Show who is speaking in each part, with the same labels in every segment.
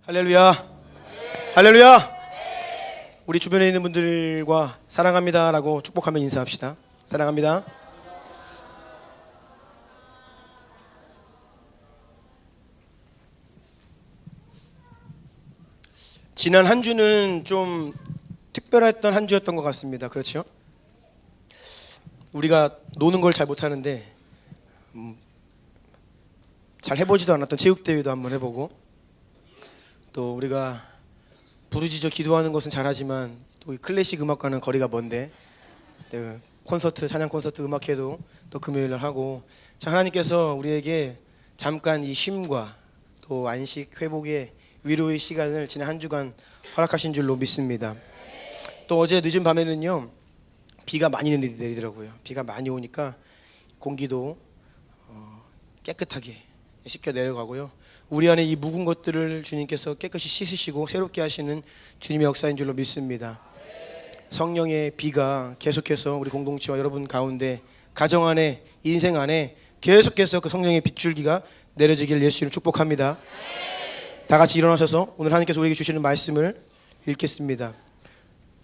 Speaker 1: 할렐루야. 할렐루야. 우리 주변에 있는 분들과 사랑합니다 라고 축복하며 인사합시다. 사랑합니다. 지난 한 주는 좀 특별했던 한 주였던 것 같습니다. 그렇죠? 우리가 노는 걸 잘 못하는데 잘 해보지도 않았던 체육대회도 한번 해보고, 또 우리가 부르짖어 기도하는 것은 잘하지만 또 클래식 음악과는 거리가 먼데 콘서트, 찬양 콘서트 음악회도 또 금요일날 하고, 자, 하나님께서 우리에게 잠깐 이 쉼과 또 안식, 회복의 위로의 시간을 지난 한 주간 허락하신 줄로 믿습니다. 또 어제 늦은 밤에는요, 비가 많이 내리더라고요. 비가 많이 오니까 공기도 깨끗하게 씻겨 내려가고요, 우리 안에 이 묵은 것들을 주님께서 깨끗이 씻으시고 새롭게 하시는 주님의 역사인 줄로 믿습니다. 성령의 비가 계속해서 우리 공동체와 여러분 가운데, 가정 안에, 인생 안에 계속해서 그 성령의 빗줄기가 내려지길 예수님 축복합니다. 다 같이 일어나셔서 오늘 하나님께서 우리에게 주시는 말씀을 읽겠습니다.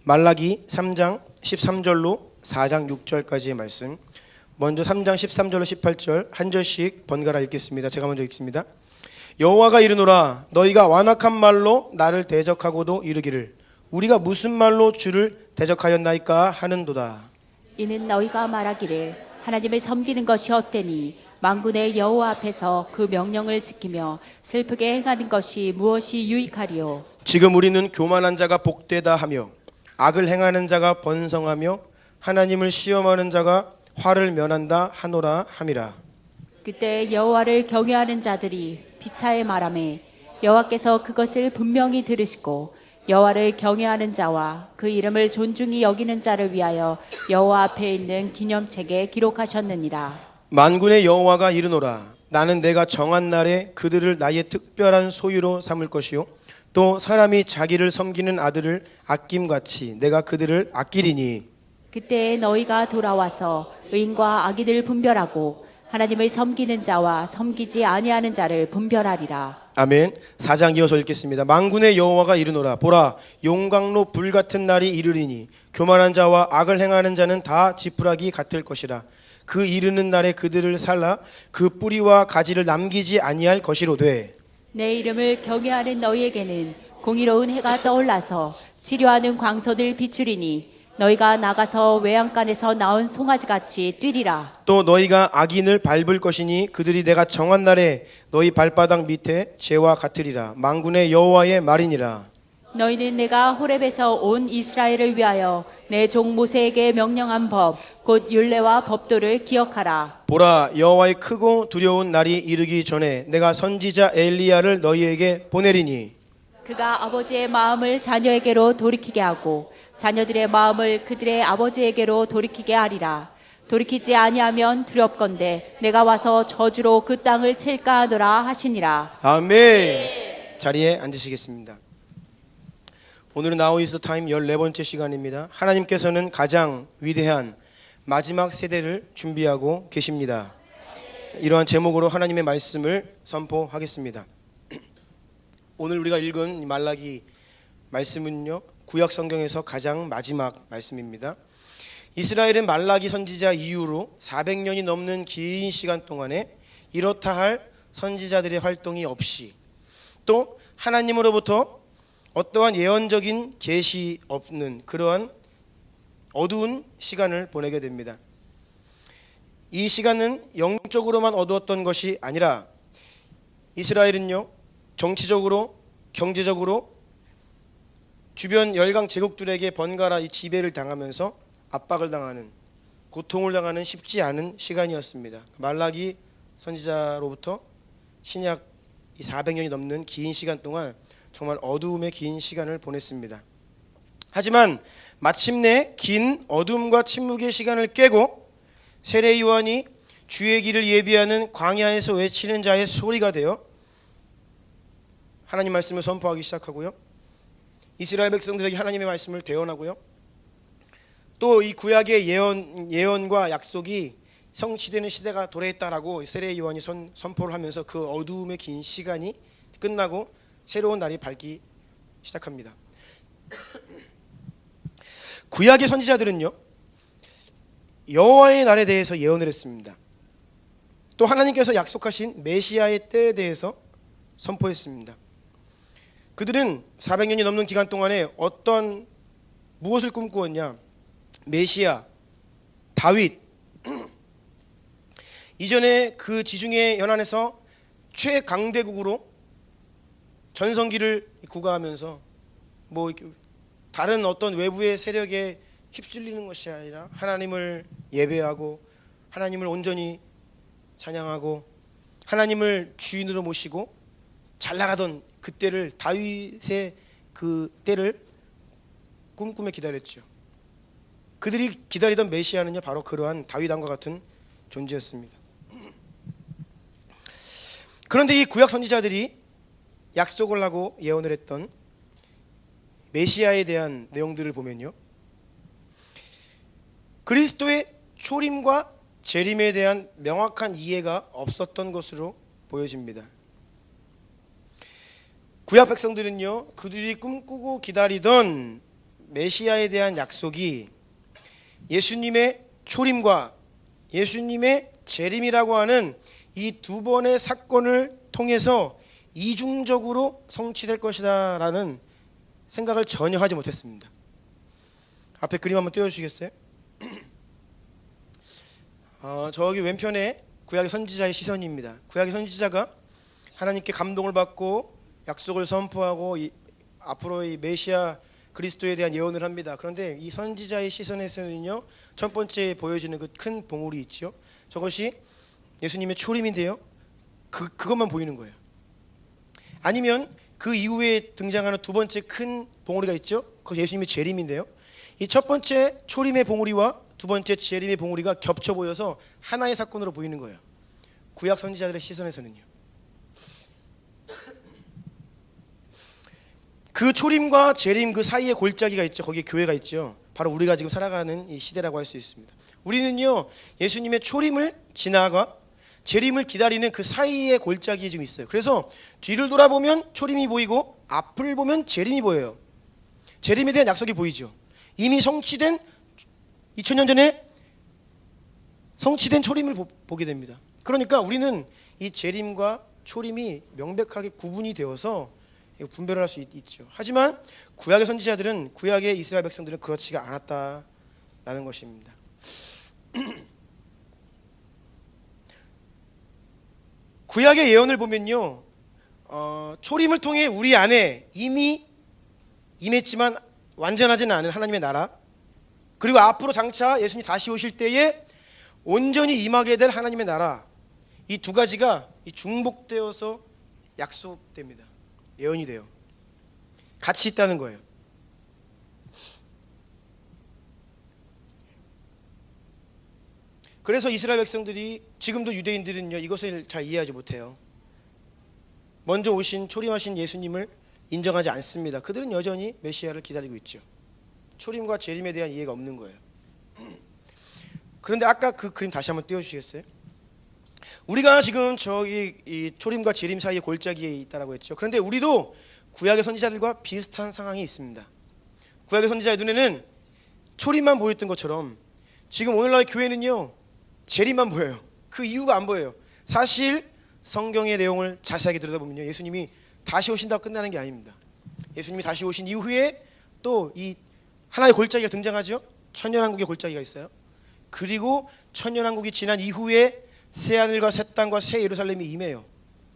Speaker 1: 말라기 3장 13절로 4장 6절까지의 말씀. 먼저 3장 13절로 18절 한 절씩 번갈아 읽겠습니다. 제가 먼저 읽습니다. 여호와가 이르노라, 너희가 완악한 말로 나를 대적하고도 이르기를 우리가 무슨 말로 주를 대적하였나이까 하는도다.
Speaker 2: 이는 너희가 말하기를 하나님을 섬기는 것이 헛되니 만군의 여호와 앞에서 그 명령을 지키며 슬프게 행하는 것이 무엇이 유익하리요.
Speaker 1: 지금 우리는 교만한 자가 복되다 하며 악을 행하는 자가 번성하며 하나님을 시험하는 자가 화를 면한다 하노라 함이라.
Speaker 2: 그때 여호와를 경외하는 자들이 피차에 말하매 여호와께서 그것을 분명히 들으시고 여호와를 경외하는 자와 그 이름을 존중히 여기는 자를 위하여 여호와 앞에 있는 기념책에 기록하셨느니라.
Speaker 1: 만군의 여호와가 이르노라, 나는 내가 정한 날에 그들을 나의 특별한 소유로 삼을 것이요 또 사람이 자기를 섬기는 아들을 아낌같이 내가 그들을 아끼리니.
Speaker 2: 그때 너희가 돌아와서 의인과 악인을 분별하고 하나님을 섬기는 자와 섬기지 아니하는 자를 분별하리라.
Speaker 1: 아멘. 4장 이어서 읽겠습니다. 만군의 여호와가 이르노라, 보라, 용광로 불같은 날이 이르리니 교만한 자와 악을 행하는 자는 다 지푸라기 같을 것이라. 그 이르는 날에 그들을 살라 그 뿌리와 가지를 남기지 아니할 것이로되.
Speaker 2: 내 이름을 경외하는 너희에게는 공의로운 해가 떠올라서 치료하는 광선을 비추리니 너희가 나가서 외양간에서 나온 송아지같이 뛰리라.
Speaker 1: 또 너희가 악인을 밟을 것이니 그들이 내가 정한 날에 너희 발바닥 밑에 재와 같으리라. 만군의 여호와의 말이니라.
Speaker 2: 너희는 내가 호렙에서 온 이스라엘을 위하여 내 종 모세에게 명령한 법 곧 율례와 법도를 기억하라.
Speaker 1: 보라, 여호와의 크고 두려운 날이 이르기 전에 내가 선지자 엘리야를 너희에게 보내리니.
Speaker 2: 그가 아버지의 마음을 자녀에게로 돌이키게 하고 자녀들의 마음을 그들의 아버지에게로 돌이키게 하리라. 돌이키지 아니하면 두렵건대 내가 와서 저주로 그 땅을 칠까 하노라 하시니라.
Speaker 1: 아멘. 자리에 앉으시겠습니다. 오늘은 Now is the time 14번째 시간입니다. 하나님께서는 가장 위대한 마지막 세대를 준비하고 계십니다. 이러한 제목으로 하나님의 말씀을 선포하겠습니다. 오늘 우리가 읽은 말라기 말씀은요, 구약 성경에서 가장 마지막 말씀입니다. 이스라엘은 말라기 선지자 이후로 400년이 넘는 긴 시간 동안에 이렇다 할 선지자들의 활동이 없이, 또 하나님으로부터 어떠한 예언적인 계시 없는 그러한 어두운 시간을 보내게 됩니다. 이 시간은 영적으로만 어두웠던 것이 아니라 이스라엘은요, 정치적으로, 경제적으로 주변 열강 제국들에게 번갈아 이 지배를 당하면서 압박을 당하는, 고통을 당하는 쉽지 않은 시간이었습니다. 말라기 선지자로부터 신약 이 400년이 넘는 긴 시간 동안 정말 어두움의 긴 시간을 보냈습니다. 하지만 마침내 긴 어둠과 침묵의 시간을 깨고 세례 요한이 주의 길을 예비하는 광야에서 외치는 자의 소리가 되어 하나님 말씀을 선포하기 시작하고요, 이스라엘 백성들에게 하나님의 말씀을 대언하고요, 또 이 구약의 예언과 약속이 성취되는 시대가 도래했다라고 세례 요한이 선포를 하면서 그 어두움의 긴 시간이 끝나고 새로운 날이 밝기 시작합니다. 구약의 선지자들은요, 여호와의 날에 대해서 예언을 했습니다. 또 하나님께서 약속하신 메시아의 때에 대해서 선포했습니다. 그들은 400년이 넘는 기간 동안에 무엇을 꿈꾸었냐? 메시아, 다윗, 이전에 그 지중해 연안에서 최강대국으로 전성기를 구가하면서 다른 어떤 외부의 세력에 휩쓸리는 것이 아니라 하나님을 예배하고 하나님을 온전히 찬양하고 하나님을 주인으로 모시고 잘 나가던 그때를, 다윗의 그 때를 꿈꾸며 기다렸죠. 그들이 기다리던 메시아는요, 바로 그러한 다윗왕과 같은 존재였습니다. 그런데 이 구약 선지자들이 약속을 하고 예언을 했던 메시아에 대한 내용들을 보면요, 그리스도의 초림과 재림에 대한 명확한 이해가 없었던 것으로 보여집니다. 구약 백성들은요, 그들이 꿈꾸고 기다리던 메시아에 대한 약속이 예수님의 초림과 예수님의 재림이라고 하는 이 두 번의 사건을 통해서 이중적으로 성취될 것이다 라는 생각을 전혀 하지 못했습니다. 앞에 그림 한번 띄워주시겠어요? 저기 왼편에 구약의 선지자의 시선입니다. 구약의 선지자가 하나님께 감동을 받고 약속을 선포하고 앞으로 이 메시아 그리스도에 대한 예언을 합니다. 그런데 이 선지자의 시선에서는요, 첫 번째 보여지는 그 큰 봉우리 있죠. 저것이 예수님의 초림인데요, 그것만 보이는 거예요. 아니면 그 이후에 등장하는 두 번째 큰 봉우리가 있죠. 그것이 예수님의 재림인데요, 이 첫 번째 초림의 봉우리와 두 번째 재림의 봉우리가 겹쳐 보여서 하나의 사건으로 보이는 거예요. 구약 선지자들의 시선에서는요. 그 초림과 재림 그 사이에 골짜기가 있죠. 거기에 교회가 있죠. 바로 우리가 지금 살아가는 이 시대라고 할 수 있습니다. 우리는요, 예수님의 초림을 지나가 재림을 기다리는 그 사이에 골짜기에 좀 있어요. 그래서 뒤를 돌아보면 초림이 보이고 앞을 보면 재림이 보여요. 재림에 대한 약속이 보이죠. 이미 성취된 2000년 전에 성취된 초림을 보게 됩니다. 그러니까 우리는 이 재림과 초림이 명백하게 구분이 되어서 분별을 할 수 있죠. 하지만 구약의 선지자들은, 구약의 이스라엘 백성들은 그렇지가 않았다라는 것입니다. 구약의 예언을 보면요, 초림을 통해 우리 안에 이미 임했지만 완전하지는 않은 하나님의 나라, 그리고 앞으로 장차 예수님이 다시 오실 때에 온전히 임하게 될 하나님의 나라, 이 두 가지가 중복되어서 약속됩니다. 예언이 돼요. 같이 있다는 거예요. 그래서 이스라엘 백성들이, 지금도 유대인들은요, 이것을 잘 이해하지 못해요. 먼저 오신 초림하신 예수님을 인정하지 않습니다. 그들은 여전히 메시아를 기다리고 있죠. 초림과 재림에 대한 이해가 없는 거예요. 그런데 아까 그 그림 다시 한번 띄워주시겠어요? 우리가 지금 저기 이 초림과 재림 사이의 골짜기에 있다라고 했죠. 그런데 우리도 구약의 선지자들과 비슷한 상황이 있습니다. 구약의 선지자의 눈에는 초림만 보였던 것처럼 지금 오늘날 교회는요, 재림만 보여요. 그 이유가 안 보여요. 사실 성경의 내용을 자세하게 들여다보면요, 예수님이 다시 오신다고 끝나는 게 아닙니다. 예수님이 다시 오신 이후에 또 이 하나의 골짜기가 등장하죠. 천년왕국의 골짜기가 있어요. 그리고 천년왕국이 지난 이후에 새하늘과 새 땅과 새 예루살렘이 임해요.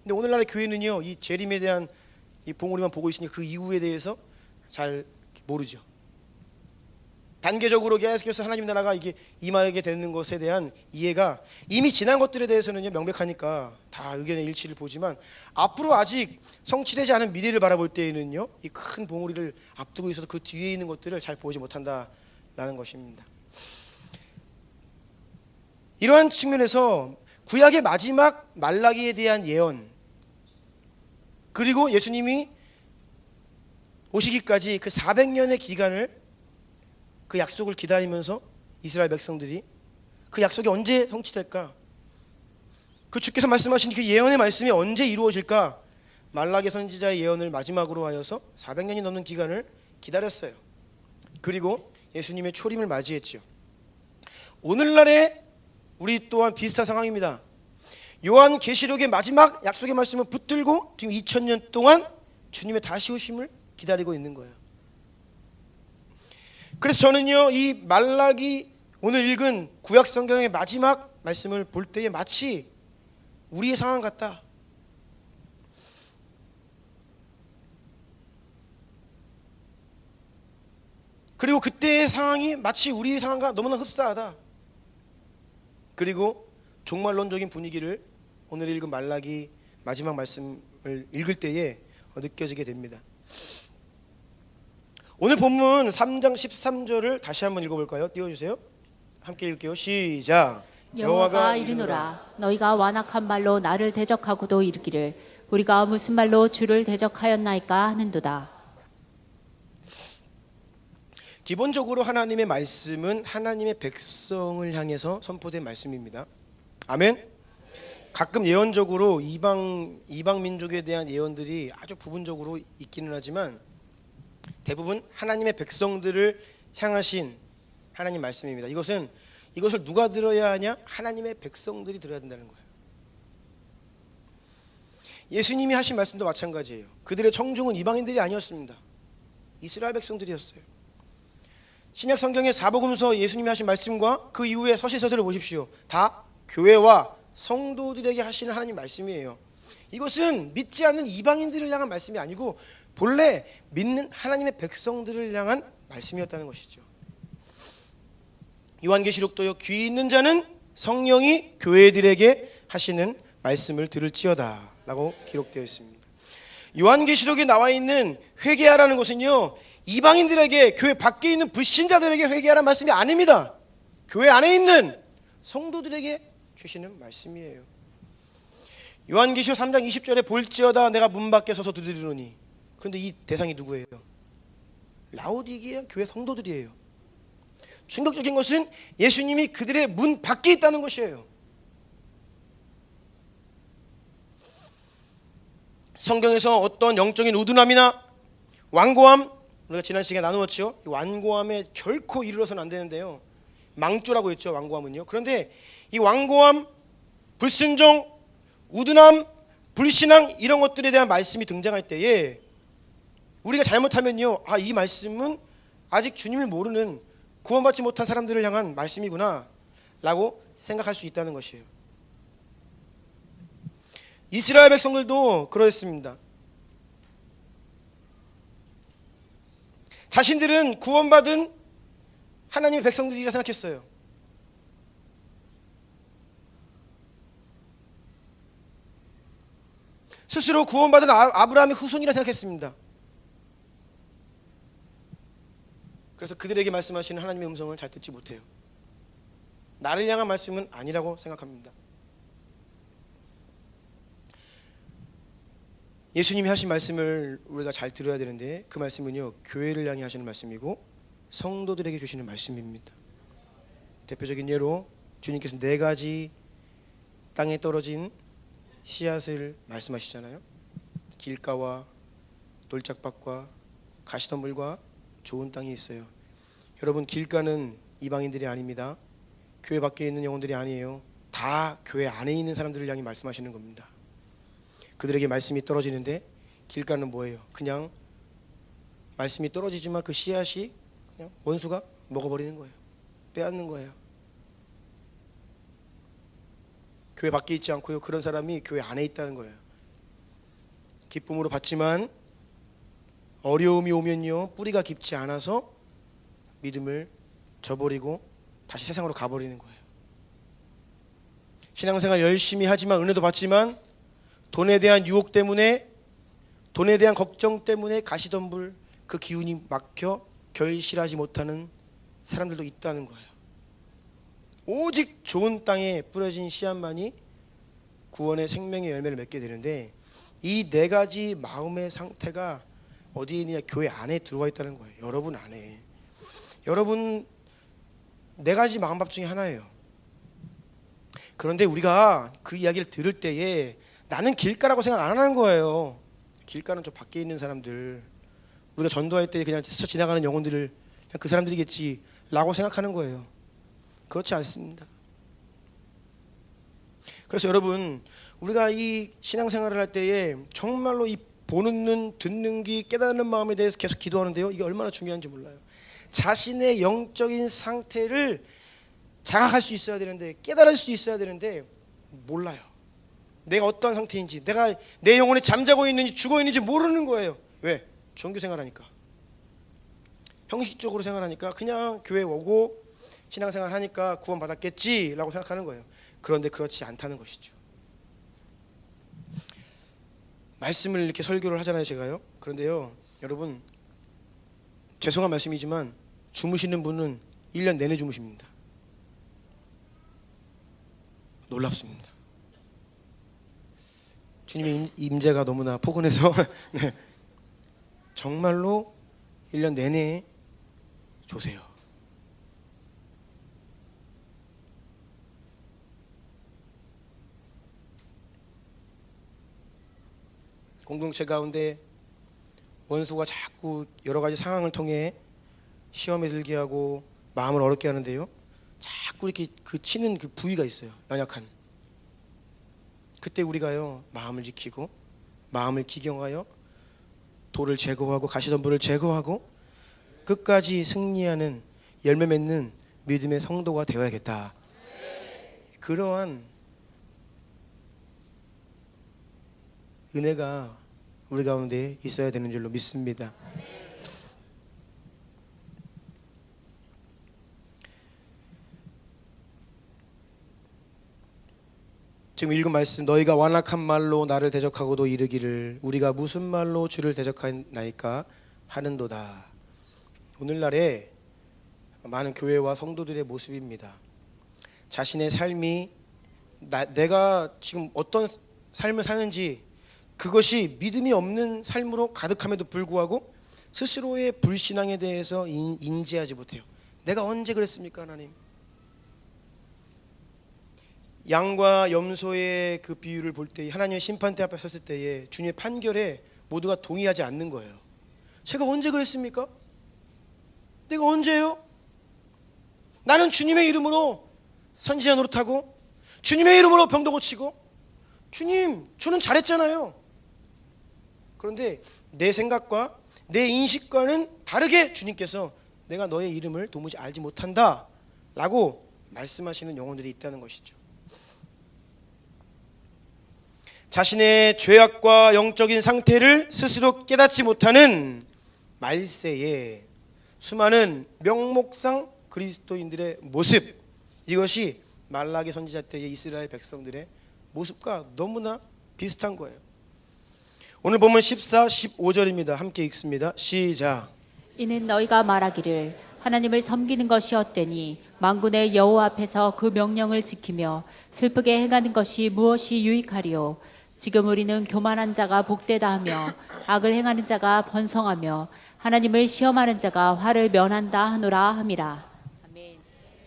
Speaker 1: 근데 오늘날의 교회는요, 이 재림에 대한 이 봉우리만 보고 있으니 그 이후에 대해서 잘 모르죠. 단계적으로 계속해서 하나님 나라가 이게 임하게 되는 것에 대한 이해가, 이미 지난 것들에 대해서는요 명백하니까 다 의견의 일치를 보지만 앞으로 아직 성취되지 않은 미래를 바라볼 때에는요, 이 큰 봉우리를 앞두고 있어서 그 뒤에 있는 것들을 잘 보지 못한다라는 것입니다. 이러한 측면에서 구약의 마지막 말라기에 대한 예언, 그리고 예수님이 오시기까지 그 400년의 기간을, 그 약속을 기다리면서 이스라엘 백성들이 그 약속이 언제 성취될까, 그 주께서 말씀하신 그 예언의 말씀이 언제 이루어질까, 말라기 선지자의 예언을 마지막으로 하여서 400년이 넘는 기간을 기다렸어요. 그리고 예수님의 초림을 맞이했죠. 오늘날에 우리 또한 비슷한 상황입니다. 요한계시록의 마지막 약속의 말씀을 붙들고 지금 2000년 동안 주님의 다시 오심을 기다리고 있는 거예요. 그래서 저는요, 이 말라기 오늘 읽은 구약 성경의 마지막 말씀을 볼 때에 마치 우리의 상황 같다. 그리고 그때의 상황이 마치 우리의 상황과 너무나 흡사하다. 그리고 종말론적인 분위기를 오늘 읽은 말라기 마지막 말씀을 읽을 때에 느껴지게 됩니다. 오늘 본문 3장 13절을 다시 한번 읽어볼까요? 띄워주세요. 함께 읽을게요. 시작.
Speaker 2: 여호와가 이르노라 너희가 완악한 말로 나를 대적하고도 이르기를 우리가 무슨 말로 주를 대적하였나이까 하는도다.
Speaker 1: 기본적으로 하나님의 말씀은 하나님의 백성을 향해서 선포된 말씀입니다. 아멘. 가끔 예언적으로 이방 민족에 대한 예언들이 아주 부분적으로 있기는 하지만 대부분 하나님의 백성들을 향하신 하나님 말씀입니다. 이것을 누가 들어야 하냐? 하나님의 백성들이 들어야 된다는 거예요. 예수님이 하신 말씀도 마찬가지예요. 그들의 청중은 이방인들이 아니었습니다. 이스라엘 백성들이었어요. 신약 성경의 사복음서 예수님이 하신 말씀과 그 이후에 서신서들을 보십시오. 다 교회와 성도들에게 하시는 하나님 말씀이에요. 이것은 믿지 않는 이방인들을 향한 말씀이 아니고 본래 믿는 하나님의 백성들을 향한 말씀이었다는 것이죠. 요한계시록도요, 귀 있는 자는 성령이 교회들에게 하시는 말씀을 들을지어다 라고 기록되어 있습니다. 요한계시록에 나와 있는 회개하라는 것은요, 이방인들에게, 교회 밖에 있는 불신자들에게 회개하라는 말씀이 아닙니다. 교회 안에 있는 성도들에게 주시는 말씀이에요. 요한계시록 3장 20절에 볼지어다 내가 문 밖에 서서 두드리노니. 그런데 이 대상이 누구예요? 라오디게아 교회 성도들이에요. 충격적인 것은 예수님이 그들의 문 밖에 있다는 것이에요. 성경에서 어떤 영적인 우둔함이나 완고함, 우리가 지난 시간에 나누었죠. 이 완고함에 결코 이르러서는 안 되는데요. 망조라고 했죠, 완고함은요. 그런데 이 완고함, 불순종, 우둔함, 불신앙 이런 것들에 대한 말씀이 등장할 때에 우리가 잘못하면요, 이 말씀은 아직 주님을 모르는 구원받지 못한 사람들을 향한 말씀이구나 라고 생각할 수 있다는 것이에요. 이스라엘 백성들도 그러했습니다. 자신들은 구원받은 하나님의 백성들이라 생각했어요. 스스로 구원받은 아브라함의 후손이라 생각했습니다. 그래서 그들에게 말씀하시는 하나님의 음성을 잘 듣지 못해요. 나를 향한 말씀은 아니라고 생각합니다. 예수님이 하신 말씀을 우리가 잘 들어야 되는데 그 말씀은요, 교회를 향해 하시는 말씀이고 성도들에게 주시는 말씀입니다. 대표적인 예로 주님께서 4가지 땅에 떨어진 씨앗을 말씀하시잖아요. 길가와 돌짝밭과 가시덤불과 좋은 땅이 있어요. 여러분, 길가는 이방인들이 아닙니다. 교회 밖에 있는 영혼들이 아니에요. 다 교회 안에 있는 사람들을 향해 말씀하시는 겁니다. 그들에게 말씀이 떨어지는데 길가는 뭐예요? 그냥 말씀이 떨어지지만 그 씨앗이 그냥 원수가 먹어버리는 거예요. 빼앗는 거예요. 교회 밖에 있지 않고요, 그런 사람이 교회 안에 있다는 거예요. 기쁨으로 받지만 어려움이 오면요, 뿌리가 깊지 않아서 믿음을 저버리고 다시 세상으로 가버리는 거예요. 신앙생활 열심히 하지만 은혜도 받지만 돈에 대한 유혹 때문에, 돈에 대한 걱정 때문에 가시덤불 그 기운이 막혀 결실하지 못하는 사람들도 있다는 거예요. 오직 좋은 땅에 뿌려진 씨앗만이 구원의 생명의 열매를 맺게 되는데 이 4가지 마음의 상태가 어디에 있느냐? 교회 안에 들어와 있다는 거예요. 여러분 안에. 여러분 4가지 마음밥 중에 하나예요. 그런데 우리가 그 이야기를 들을 때에 나는 길가라고 생각 안 하는 거예요. 길가는 좀 밖에 있는 사람들, 우리가 전도할 때 그냥 스쳐 지나가는 영혼들을 그냥 그 사람들이겠지라고 생각하는 거예요. 그렇지 않습니다. 그래서 여러분, 우리가 이 신앙생활을 할 때에 정말로 이 보는 눈, 듣는 귀, 깨닫는 마음에 대해서 계속 기도하는데요, 이게 얼마나 중요한지 몰라요. 자신의 영적인 상태를 자각할 수 있어야 되는데, 깨달을 수 있어야 되는데 몰라요. 내가 어떠한 상태인지, 내가 내 영혼이 잠자고 있는지 죽어 있는지 모르는 거예요. 왜? 종교 생활하니까, 형식적으로 생활하니까, 그냥 교회 오고 신앙생활 하니까 구원 받았겠지라고 생각하는 거예요. 그런데 그렇지 않다는 것이죠. 말씀을 이렇게 설교를 하잖아요, 제가요. 그런데요, 여러분, 죄송한 말씀이지만 주무시는 분은 1년 내내 주무십니다. 놀랍습니다. 주님의 임재가 너무나 포근해서 네. 정말로 1년 내내 조세요. 공동체 가운데 원수가 자꾸 여러 가지 상황을 통해 시험에 들게 하고 마음을 어렵게 하는데요, 자꾸 이렇게 그 치는 그 부위가 있어요. 연약한. 그때 우리가요, 마음을 지키고 마음을 기경하여 돌을 제거하고 가시덤불을 제거하고 끝까지 승리하는 열매 맺는 믿음의 성도가 되어야겠다. 그러한 은혜가 우리 가운데 있어야 되는 줄로 믿습니다. 지금 읽은 말씀, 너희가 완악한 말로 나를 대적하고도 이르기를 우리가 무슨 말로 주를 대적하나이까 하는도다. 오늘날의 많은 교회와 성도들의 모습입니다. 자신의 삶이 내가 지금 어떤 삶을 사는지, 그것이 믿음이 없는 삶으로 가득함에도 불구하고 스스로의 불신앙에 대해서 인지하지 못해요. 내가 언제 그랬습니까, 하나님? 양과 염소의 그 비유를 볼 때, 하나님의 심판대 앞에 섰을 때에 주님의 판결에 모두가 동의하지 않는 거예요. 제가 언제 그랬습니까? 내가 언제요? 나는 주님의 이름으로 선지자 노릇하고 주님의 이름으로 병도 고치고, 주님, 저는 잘했잖아요. 그런데 내 생각과 내 인식과는 다르게 주님께서 내가 너의 이름을 도무지 알지 못한다 라고 말씀하시는 영혼들이 있다는 것이죠. 자신의 죄악과 영적인 상태를 스스로 깨닫지 못하는 말세에 수많은 명목상 그리스도인들의 모습, 이것이 말라기 선지자 때의 이스라엘 백성들의 모습과 너무나 비슷한 거예요. 오늘 보면 14, 15절입니다. 함께 읽습니다. 시작.
Speaker 2: 이는 너희가 말하기를 하나님을 섬기는 것이 헛되니 만군의 여호와 앞에서 그 명령을 지키며 슬프게 행하는 것이 무엇이 유익하리요. 지금 우리는 교만한 자가 복되다 하며 악을 행하는 자가 번성하며 하나님을 시험하는 자가 화를 면한다 하노라 함이라. 아멘.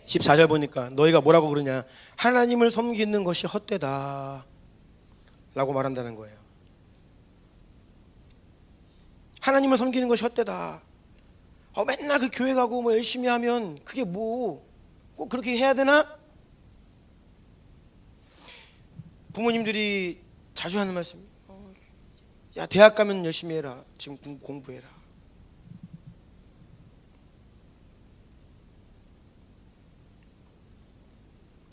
Speaker 1: 14절 보니까 너희가 뭐라고 그러냐, 하나님을 섬기는 것이 헛되다 라고 말한다는 거예요. 하나님을 섬기는 것이 헛되다. 맨날 그 교회 가고 뭐 열심히 하면 그게 뭐 꼭 그렇게 해야 되나? 부모님들이 자주 하는 말씀, 야, 대학 가면 열심히 해라. 지금 공부해라.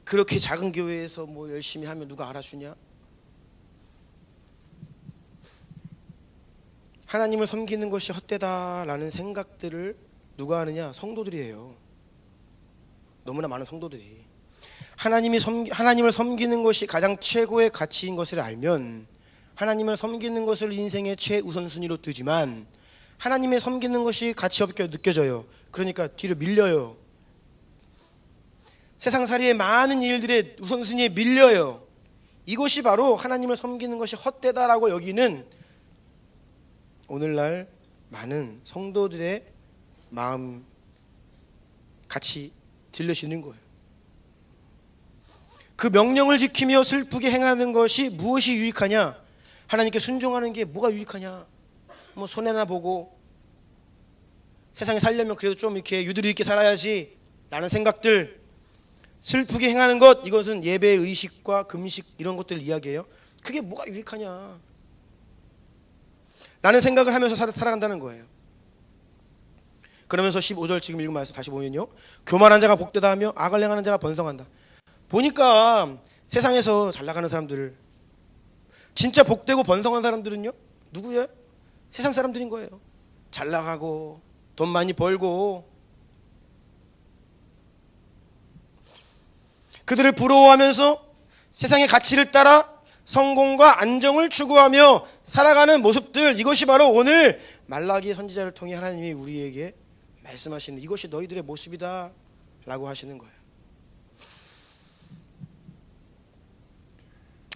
Speaker 1: 그렇게 작은 교회에서 뭐 열심히 하면 누가 알아주냐? 하나님을 섬기는 것이 헛되다라는 생각들을 누가 하느냐? 성도들이에요. 너무나 많은 성도들이 하나님을 섬기는 것이 가장 최고의 가치인 것을 알면 하나님을 섬기는 것을 인생의 최우선순위로 두지만 하나님을 섬기는 것이 가치 없게 느껴져요. 그러니까 뒤로 밀려요. 세상살이의 많은 일들의 우선순위에 밀려요. 이것이 바로 하나님을 섬기는 것이 헛되다라고 여기는 오늘날 많은 성도들의 마음 같이 들려지는 거예요. 그 명령을 지키며 슬프게 행하는 것이 무엇이 유익하냐? 하나님께 순종하는 게 뭐가 유익하냐? 뭐 손해나 보고 세상에 살려면 그래도 좀 이렇게 유두리 있게 살아야지 라는 생각들, 슬프게 행하는 것, 이것은 예배의 의식과 금식 이런 것들 이야기예요. 그게 뭐가 유익하냐 라는 생각을 하면서 살아간다는 거예요. 그러면서 15절 지금 읽은 말씀 다시 보면요, 교만한 자가 복되다 하며 악을 행하는 자가 번성한다. 보니까 세상에서 잘 나가는 사람들, 진짜 복되고 번성한 사람들은요 누구예요? 세상 사람들인 거예요. 잘 나가고 돈 많이 벌고, 그들을 부러워하면서 세상의 가치를 따라 성공과 안정을 추구하며 살아가는 모습들, 이것이 바로 오늘 말라기 선지자를 통해 하나님이 우리에게 말씀하시는, 이것이 너희들의 모습이다 라고 하시는 거예요.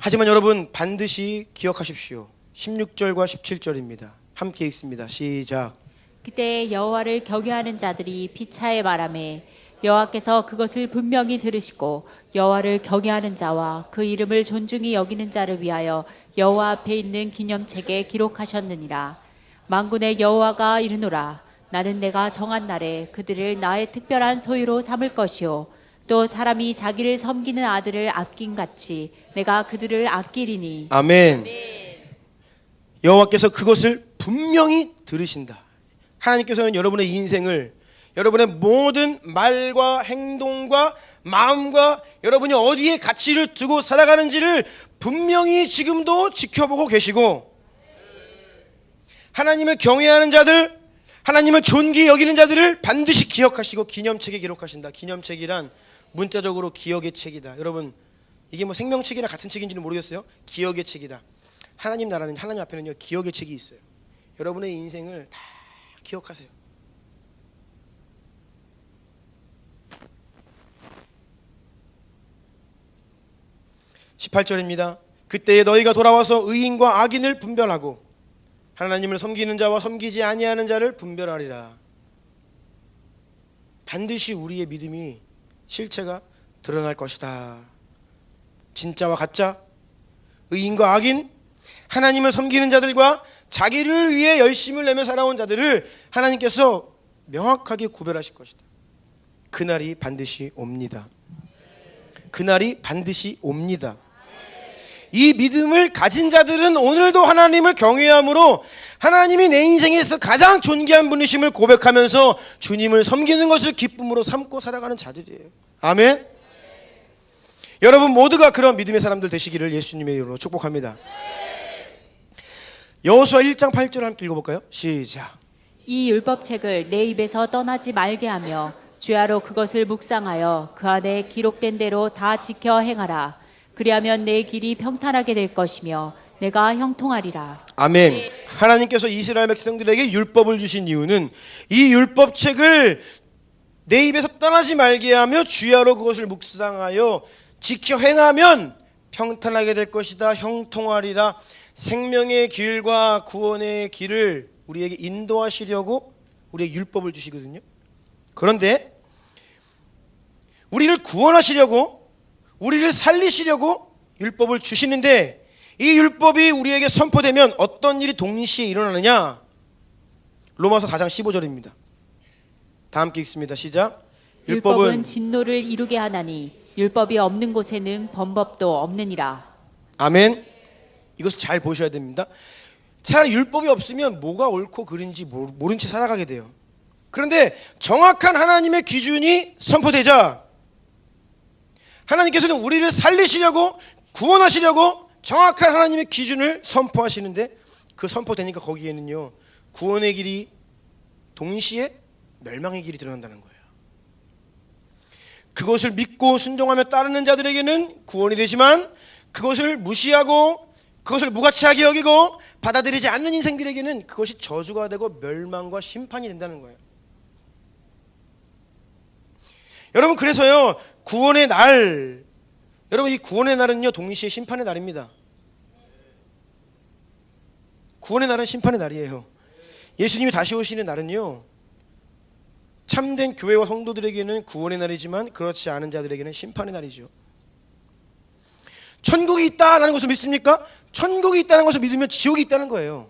Speaker 1: 하지만 여러분 반드시 기억하십시오. 16절과 17절입니다. 함께 읽습니다. 시작.
Speaker 2: 그때 여호와를 경외하는 자들이 피차에 말하매 여호와께서 그것을 분명히 들으시고 여호와를 경외하는 자와 그 이름을 존중히 여기는 자를 위하여 여호와 앞에 있는 기념책에 기록하셨느니라. 만군의 여호와가 이르노라. 나는 내가 정한 날에 그들을 나의 특별한 소유로 삼을 것이요 또 사람이 자기를 섬기는 아들을 아낀 같이 내가 그들을 아끼리니.
Speaker 1: 아멘. 여호와께서 그것을 분명히 들으신다. 하나님께서는 여러분의 인생을, 여러분의 모든 말과 행동과 마음과 여러분이 어디에 가치를 두고 살아가는지를 분명히 지금도 지켜보고 계시고, 하나님을 경외하는 자들, 하나님을 존귀히 여기는 자들을 반드시 기억하시고 기념책에 기록하신다. 기념책이란 문자적으로 기억의 책이다. 여러분 이게 뭐 생명책이나 같은 책인지는 모르겠어요. 기억의 책이다. 하나님 나라는, 하나님 앞에는요 기억의 책이 있어요. 여러분의 인생을 다 기억하세요. (18절입니다) 그때에 너희가 돌아와서 의인과 악인을 분별하고 하나님을 섬기는 자와 섬기지 아니하는 자를 분별하리라. 반드시 우리의 믿음이 실체가 드러날 것이다. 진짜와 가짜, 의인과 악인, 하나님을 섬기는 자들과 자기를 위해 열심을 내며 살아온 자들을 하나님께서 명확하게 구별하실 것이다. 그날이 반드시 옵니다. 그날이 반드시 옵니다. 이 믿음을 가진 자들은 오늘도 하나님을 경외함으로 하나님이 내 인생에서 가장 존귀한 분이심을 고백하면서 주님을 섬기는 것을 기쁨으로 삼고 살아가는 자들이에요. 아멘. 여러분 모두가 그런 믿음의 사람들 되시기를 예수님의 이름으로 축복합니다. 여호수아 1장 8절을 함께 읽어볼까요? 시작.
Speaker 2: 이 율법책을 내 입에서 떠나지 말게 하며 주야로 그것을 묵상하여 그 안에 기록된 대로 다 지켜 행하라. 그리하면 내 길이 평탄하게 될 것이며 내가 형통하리라.
Speaker 1: 아멘. 하나님께서 이스라엘 백성들에게 율법을 주신 이유는 이 율법책을 내 입에서 떠나지 말게 하며 주야로 그것을 묵상하여 지켜 행하면 평탄하게 될 것이다. 형통하리라. 생명의 길과 구원의 길을 우리에게 인도하시려고 우리에게 율법을 주시거든요. 그런데 우리를 구원하시려고, 우리를 살리시려고 율법을 주시는데, 이 율법이 우리에게 선포되면 어떤 일이 동시에 일어나느냐? 로마서 4장 15절입니다. 다 함께 읽습니다. 시작.
Speaker 2: 율법은 진노를 이루게 하나니 율법이 없는 곳에는 범법도 없느니라.
Speaker 1: 아멘. 이것을 잘 보셔야 됩니다. 차라리 율법이 없으면 뭐가 옳고 그른지 모른 채 살아가게 돼요. 그런데 정확한 하나님의 기준이 선포되자 하나님께서는 우리를 살리시려고, 구원하시려고 정확한 하나님의 기준을 선포하시는데, 그 선포되니까 거기에는요 구원의 길이 동시에 멸망의 길이 드러난다는 거예요. 그것을 믿고 순종하며 따르는 자들에게는 구원이 되지만, 그것을 무시하고 그것을 무가치하게 여기고 받아들이지 않는 인생들에게는 그것이 저주가 되고 멸망과 심판이 된다는 거예요. 여러분 그래서요 구원의 날, 여러분 이 구원의 날은요 동시에 심판의 날입니다. 구원의 날은 심판의 날이에요. 예수님이 다시 오시는 날은요 참된 교회와 성도들에게는 구원의 날이지만 그렇지 않은 자들에게는 심판의 날이죠. 천국이 있다라는 것을 믿습니까? 천국이 있다는 것을 믿으면 지옥이 있다는 거예요.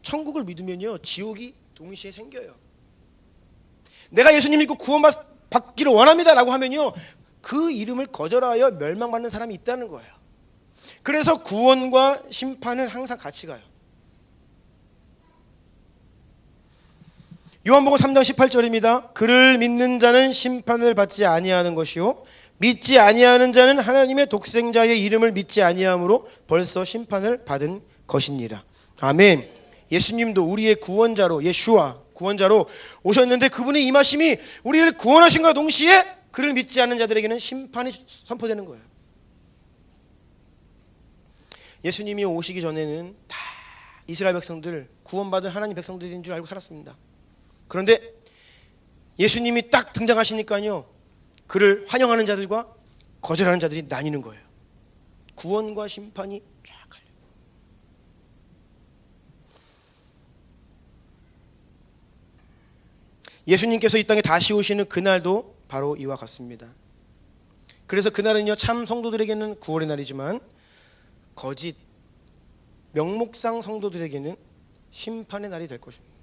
Speaker 1: 천국을 믿으면요, 지옥이 동시에 생겨요. 내가 예수님 믿고 구원받기를 원합니다라고 하면요, 그 이름을 거절하여 멸망받는 사람이 있다는 거예요. 그래서 구원과 심판은 항상 같이 가요. 요한복음 3장 18절입니다. 그를 믿는 자는 심판을 받지 아니하는 것이요 믿지 아니하는 자는 하나님의 독생자의 이름을 믿지 아니함으로 벌써 심판을 받은 것이니라. 아멘. 예수님도 우리의 구원자로, 예슈아 구원자로 오셨는데 그분의 임하심이 우리를 구원하신과 동시에 그를 믿지 않는 자들에게는 심판이 선포되는 거예요. 예수님이 오시기 전에는 다 이스라엘 백성들, 구원받은 하나님 백성들인 줄 알고 살았습니다. 그런데 예수님이 딱 등장하시니까요, 그를 환영하는 자들과 거절하는 자들이 나뉘는 거예요. 구원과 심판이 쫙 갈려요. 예수님께서 이 땅에 다시 오시는 그날도 바로 이와 같습니다. 그래서 그날은요, 참 성도들에게는 구원의 날이지만 거짓 명목상 성도들에게는 심판의 날이 될 것입니다.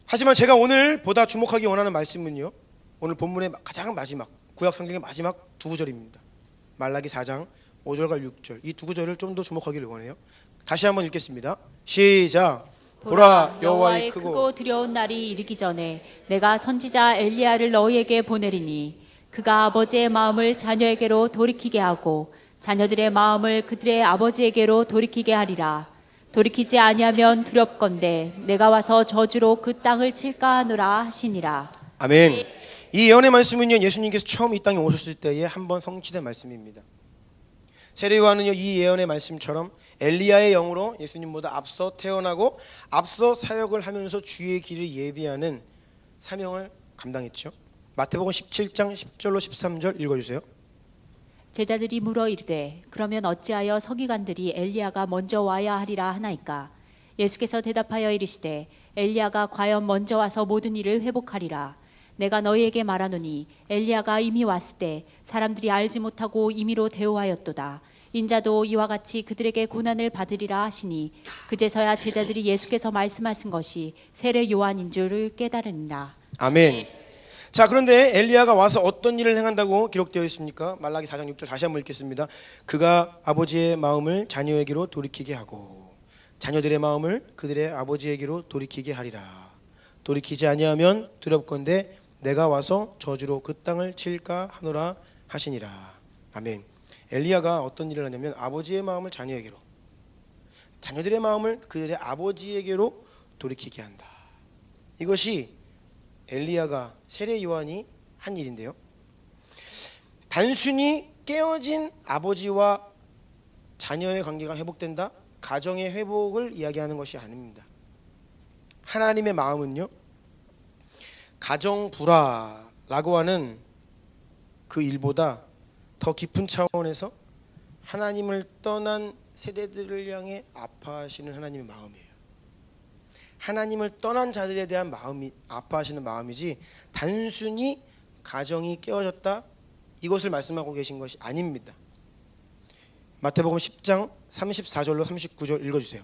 Speaker 1: 하지만 제가 오늘 보다 주목하기 원하는 말씀은요, 오늘 본문의 가장 마지막, 구약 성경의 마지막 두 구절입니다. 말라기 4장 5절과 6절, 이 두 구절을 좀 더 주목하기를 원해요. 다시 한번 읽겠습니다. 시작. 보라, 여호와의 크고
Speaker 2: 두려운 날이 이르기 전에 내가 선지자 엘리야를 너희에게 보내리니 그가 아버지의 마음을 자녀에게로 돌이키게 하고 자녀들의 마음을 그들의 아버지에게로 돌이키게 하리라. 돌이키지 아니하면 두렵건대 내가 와서 저주로 그 땅을 칠까 하노라 하시니라.
Speaker 1: 아멘. 이 예언의 말씀은요, 예수님께서 처음 이 땅에 오셨을 때에 한번 성취된 말씀입니다. 세례요한은요, 이 예언의 말씀처럼 엘리야의 영으로 예수님보다 앞서 태어나고 앞서 사역을 하면서 주의 길을 예비하는 사명을 감당했죠. 마태복음 17장 10절로 13절 읽어주세요.
Speaker 2: 제자들이 물어 이르되 그러면 어찌하여 서기관들이 엘리야가 먼저 와야 하리라 하나이까. 예수께서 대답하여 이르시되 엘리야가 과연 먼저 와서 모든 일을 회복하리라. 내가 너희에게 말하노니 엘리야가 이미 왔을 때 사람들이 알지 못하고 임의로 대우하였도다. 인자도 이와 같이 그들에게 고난을 받으리라 하시니 그제서야 제자들이 예수께서 말씀하신 것이 세례 요한인 줄을 깨달으니라.
Speaker 1: 아멘. 자, 그런데 엘리야가 와서 어떤 일을 행한다고 기록되어 있습니까? 말라기 4장 6절 다시 한번 읽겠습니다. 그가 아버지의 마음을 자녀에게로 돌이키게 하고 자녀들의 마음을 그들의 아버지에게로 돌이키게 하리라. 돌이키지 아니하면 두렵건대 내가 와서 저주로 그 땅을 칠까 하노라 하시니라. 아멘. 엘리야가 어떤 일을 하냐면 아버지의 마음을 자녀에게로, 자녀들의 마음을 그들의 아버지에게로 돌이키게 한다. 이것이 엘리야가, 세례 요한이 한 일인데요, 단순히 깨어진 아버지와 자녀의 관계가 회복된다, 가정의 회복을 이야기하는 것이 아닙니다. 하나님의 마음은요, 가정 불화라고 하는 그 일보다 더 깊은 차원에서 하나님을 떠난 세대들을 향해 아파하시는 하나님의 마음이에요. 하나님을 떠난 자들에 대한 마음이, 아파하시는 마음이지 단순히 가정이 깨어졌다 이것을 말씀하고 계신 것이 아닙니다. 마태복음 10장 34절로 39절 읽어주세요.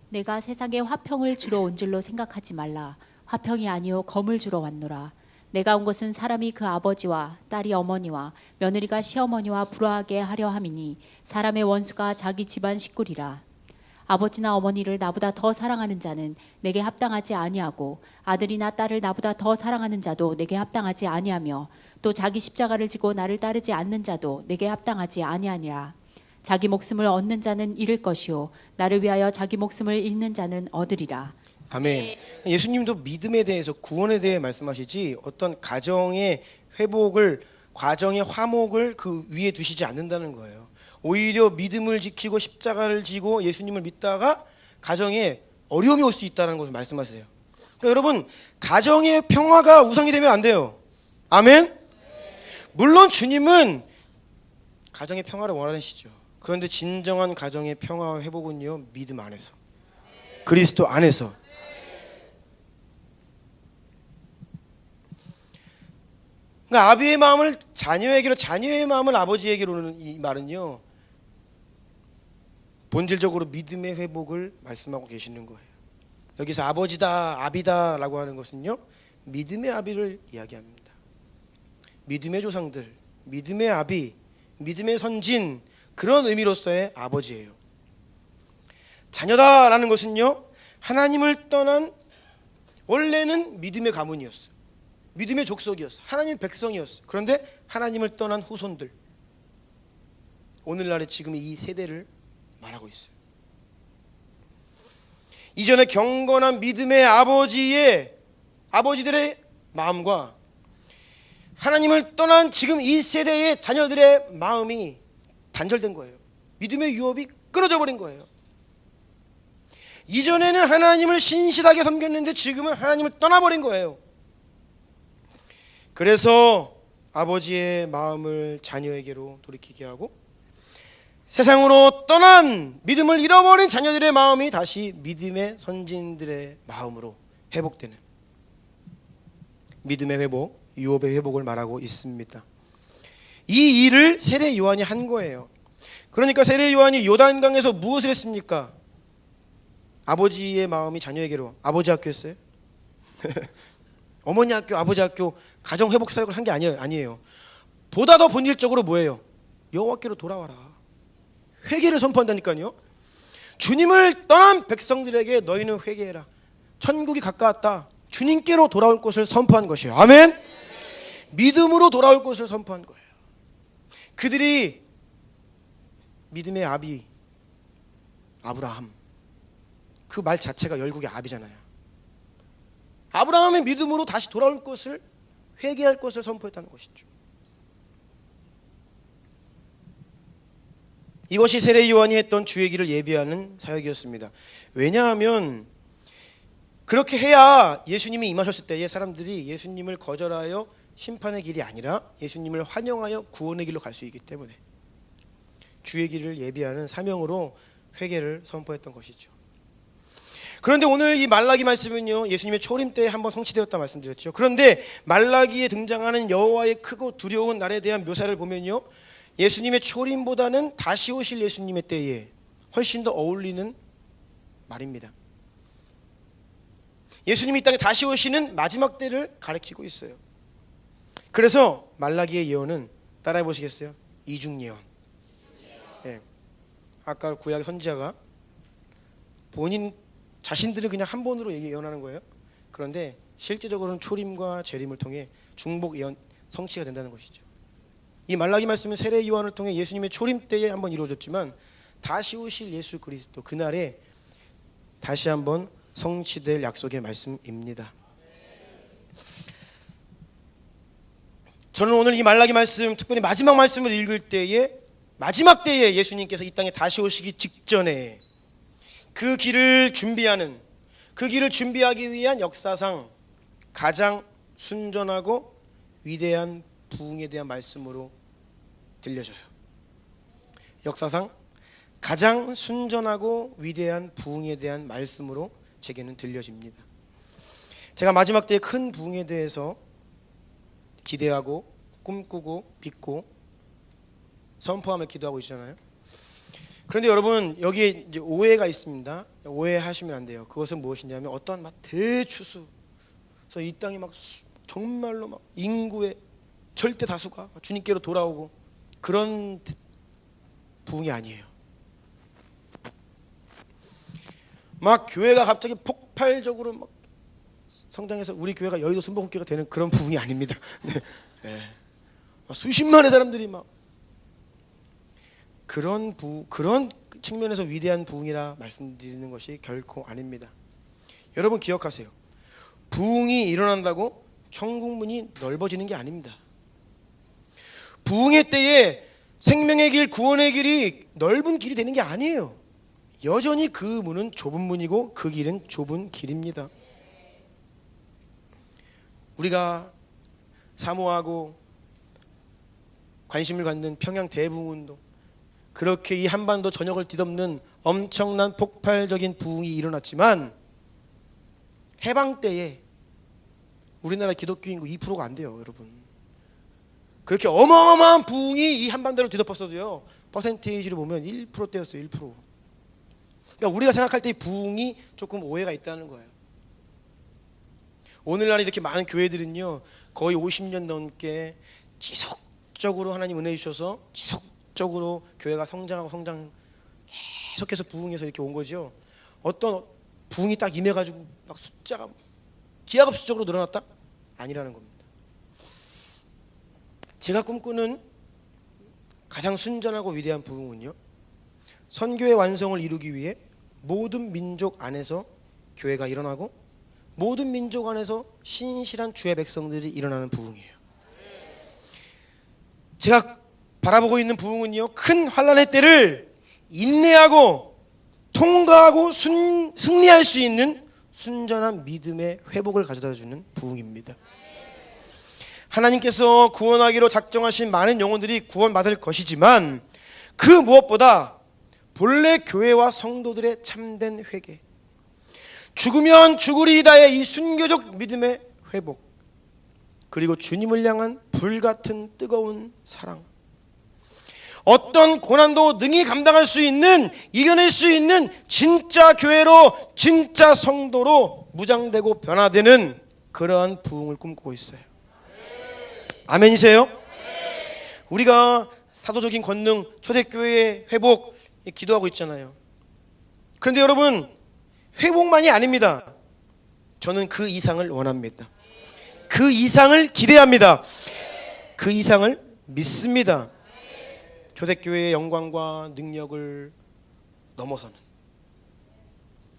Speaker 2: 내가 세상에 화평을 주러 온 줄로 생각하지 말라. 화평이 아니요 검을 주러 왔노라. 내가 온 것은 사람이 그 아버지와 딸이 어머니와 며느리가 시어머니와 불화하게 하려 함이니 사람의 원수가 자기 집안 식구리라. 아버지나 어머니를 나보다 더 사랑하는 자는 내게 합당하지 아니하고 아들이나 딸을 나보다 더 사랑하는 자도 내게 합당하지 아니하며 또 자기 십자가를 지고 나를 따르지 않는 자도 내게 합당하지 아니하니라. 자기 목숨을 얻는 자는 잃을 것이요 나를 위하여 자기 목숨을 잃는 자는 얻으리라.
Speaker 1: 아멘. 예수님도 믿음에 대해서, 구원에 대해 말씀하시지 어떤 가정의 회복을, 가정의 화목을 그 위에 두시지 않는다는 거예요. 오히려 믿음을 지키고 십자가를 지고 예수님을 믿다가 가정에 어려움이 올 수 있다는 것을 말씀하세요. 그러니까 여러분, 가정의 평화가 우상이 되면 안 돼요. 아멘. 물론 주님은 가정의 평화를 원하시죠. 그런데 진정한 가정의 평화와 회복은요, 믿음 안에서, 그리스도 안에서. 그러니까 아비의 마음을 자녀에게로, 자녀의 마음을 아버지에게로는, 이 말은요 본질적으로 믿음의 회복을 말씀하고 계시는 거예요. 여기서 아버지다, 아비다 라고 하는 것은요 믿음의 아비를 이야기합니다. 믿음의 조상들, 믿음의 아비, 믿음의 선진, 그런 의미로서의 아버지예요. 자녀다라는 것은요 하나님을 떠난, 원래는 믿음의 가문이었어요. 믿음의 족속이었어요. 하나님의 백성이었어요. 그런데 하나님을 떠난 후손들, 오늘날의 지금 이 세대를 말하고 있어요. 이전에 경건한 믿음의 아버지들의 마음과 하나님을 떠난 지금 이 세대의 자녀들의 마음이 단절된 거예요. 믿음의 유업이 끊어져 버린 거예요. 이전에는 하나님을 신실하게 섬겼는데 지금은 하나님을 떠나버린 거예요. 그래서 아버지의 마음을 자녀에게로 돌이키게 하고, 세상으로 떠난, 믿음을 잃어버린 자녀들의 마음이 다시 믿음의 선진들의 마음으로 회복되는, 믿음의 회복, 유업의 회복을 말하고 있습니다. 이 일을 세례 요한이 한 거예요. 그러니까 세례 요한이 요단강에서 무엇을 했습니까? 아버지의 마음이 자녀에게로, 아버지 학교였어요? 어머니 학교, 아버지 학교, 가정 회복 사역을 한 게 아니에요. 보다 더 본질적으로 뭐예요? 여호와께로 돌아와라. 회개를 선포한다니까요. 주님을 떠난 백성들에게 너희는 회개해라. 천국이 가까웠다. 주님께로 돌아올 것을 선포한 것이에요. 아멘. 믿음으로 돌아올 것을 선포한 거예요. 그들이 믿음의 아비 아브라함, 그 말 자체가 열국의 아비잖아요. 아브라함의 믿음으로 다시 돌아올 것을, 회개할 것을 선포했다는 것이죠. 이것이 세례 요한이 했던 주의 길을 예비하는 사역이었습니다. 왜냐하면 그렇게 해야 예수님이 임하셨을 때에 사람들이 예수님을 거절하여 심판의 길이 아니라 예수님을 환영하여 구원의 길로 갈 수 있기 때문에 주의 길을 예비하는 사명으로 회개를 선포했던 것이죠. 그런데 오늘 이 말라기 말씀은요 예수님의 초림 때에 한번 성취되었다 말씀드렸죠. 그런데 말라기에 등장하는 여호와의 크고 두려운 날에 대한 묘사를 보면요, 예수님의 초림보다는 다시 오실 예수님의 때에 훨씬 더 어울리는 말입니다. 예수님이 이 땅에 다시 오시는 마지막 때를 가리키고 있어요. 그래서 말라기의 예언은 따라해 보시겠어요? 이중 예언. 예. 아까 구약의 선지자가 본인 자신들을 그냥 한 번으로 예언하는 거예요. 그런데 실제적으로는 초림과 재림을 통해 중복 예언 성취가 된다는 것이죠. 이 말라기 말씀은 세례 요한을 통해 예수님의 초림 때에 한번 이루어졌지만 다시 오실 예수 그리스도 그날에 다시 한번 성취될 약속의 말씀입니다. 저는 오늘 이 말라기 말씀, 특별히 마지막 말씀을 읽을 때에, 마지막 때에 예수님께서 이 땅에 다시 오시기 직전에 그 길을 준비하는, 그 길을 준비하기 위한 역사상 가장 순전하고 위대한 부흥에 대한 말씀으로 들려져요. 역사상 가장 순전하고 위대한 부흥에 대한 말씀으로 제게는 들려집니다. 제가 마지막 때의 큰 부흥에 대해서 기대하고 꿈꾸고 믿고 선포하며 기도하고 있잖아요. 그런데 여러분 여기에 이제 오해가 있습니다. 오해하시면 안 돼요. 그것은 무엇이냐면 어떤 막 대추수, 그래서 이 땅이 막 정말로 막 인구의 절대 다수가 주님께로 돌아오고 그런 부흥이 아니에요. 막 교회가 갑자기 폭발적으로 막 성장해서 우리 교회가 여의도 순복음교회가 되는 그런 부흥이 아닙니다. 네. 네. 수십만의 사람들이 막 그런 측면에서 위대한 부흥이라 말씀드리는 것이 결코 아닙니다. 여러분 기억하세요. 부흥이 일어난다고 천국 문이 넓어지는 게 아닙니다. 부흥의 때에 생명의 길, 구원의 길이 넓은 길이 되는 게 아니에요. 여전히 그 문은 좁은 문이고 그 길은 좁은 길입니다. 우리가 사모하고 관심을 갖는 평양 대부흥운동, 그렇게 이 한반도 전역을 뒤덮는 엄청난 폭발적인 부흥이 일어났지만 해방 때에 우리나라 기독교 인구 2%가 안 돼요. 여러분 그렇게 어마어마한 부흥이 이 한반도를 뒤덮었어도요, 퍼센테이지로 보면 1%대였어요. 1%. 그러니까 우리가 생각할 때 이 부흥이 조금 오해가 있다는 거예요. 오늘날 이렇게 많은 교회들은요, 거의 50년 넘게 지속적으로 하나님 은혜 주셔서 지속적으로 교회가 성장하고 계속해서 부흥해서 이렇게 온 거죠. 어떤 부흥이 딱 임해가지고 막 숫자가 기하급수적으로 늘어났다? 아니라는 겁니다. 제가 꿈꾸는 가장 순전하고 위대한 부흥은요, 선교의 완성을 이루기 위해 모든 민족 안에서 교회가 일어나고 모든 민족 안에서 신실한 주의 백성들이 일어나는 부흥이에요. 제가 바라보고 있는 부흥은요, 큰 환난의 때를 인내하고 통과하고 승리할 수 있는 순전한 믿음의 회복을 가져다주는 부흥입니다. 하나님께서 구원하기로 작정하신 많은 영혼들이 구원받을 것이지만 그 무엇보다 본래 교회와 성도들의 참된 회개, 죽으면 죽으리이다의 이 순교적 믿음의 회복, 그리고 주님을 향한 불같은 뜨거운 사랑, 어떤 고난도 능히 감당할 수 있는, 이겨낼 수 있는 진짜 교회로, 진짜 성도로 무장되고 변화되는 그러한 부흥을 꿈꾸고 있어요. 아멘이세요? 우리가 사도적인 권능, 초대교회의 회복 기도하고 있잖아요. 그런데 여러분, 회복만이 아닙니다. 저는 그 이상을 원합니다. 그 이상을 기대합니다. 그 이상을 믿습니다. 초대교회의 영광과 능력을 넘어서는,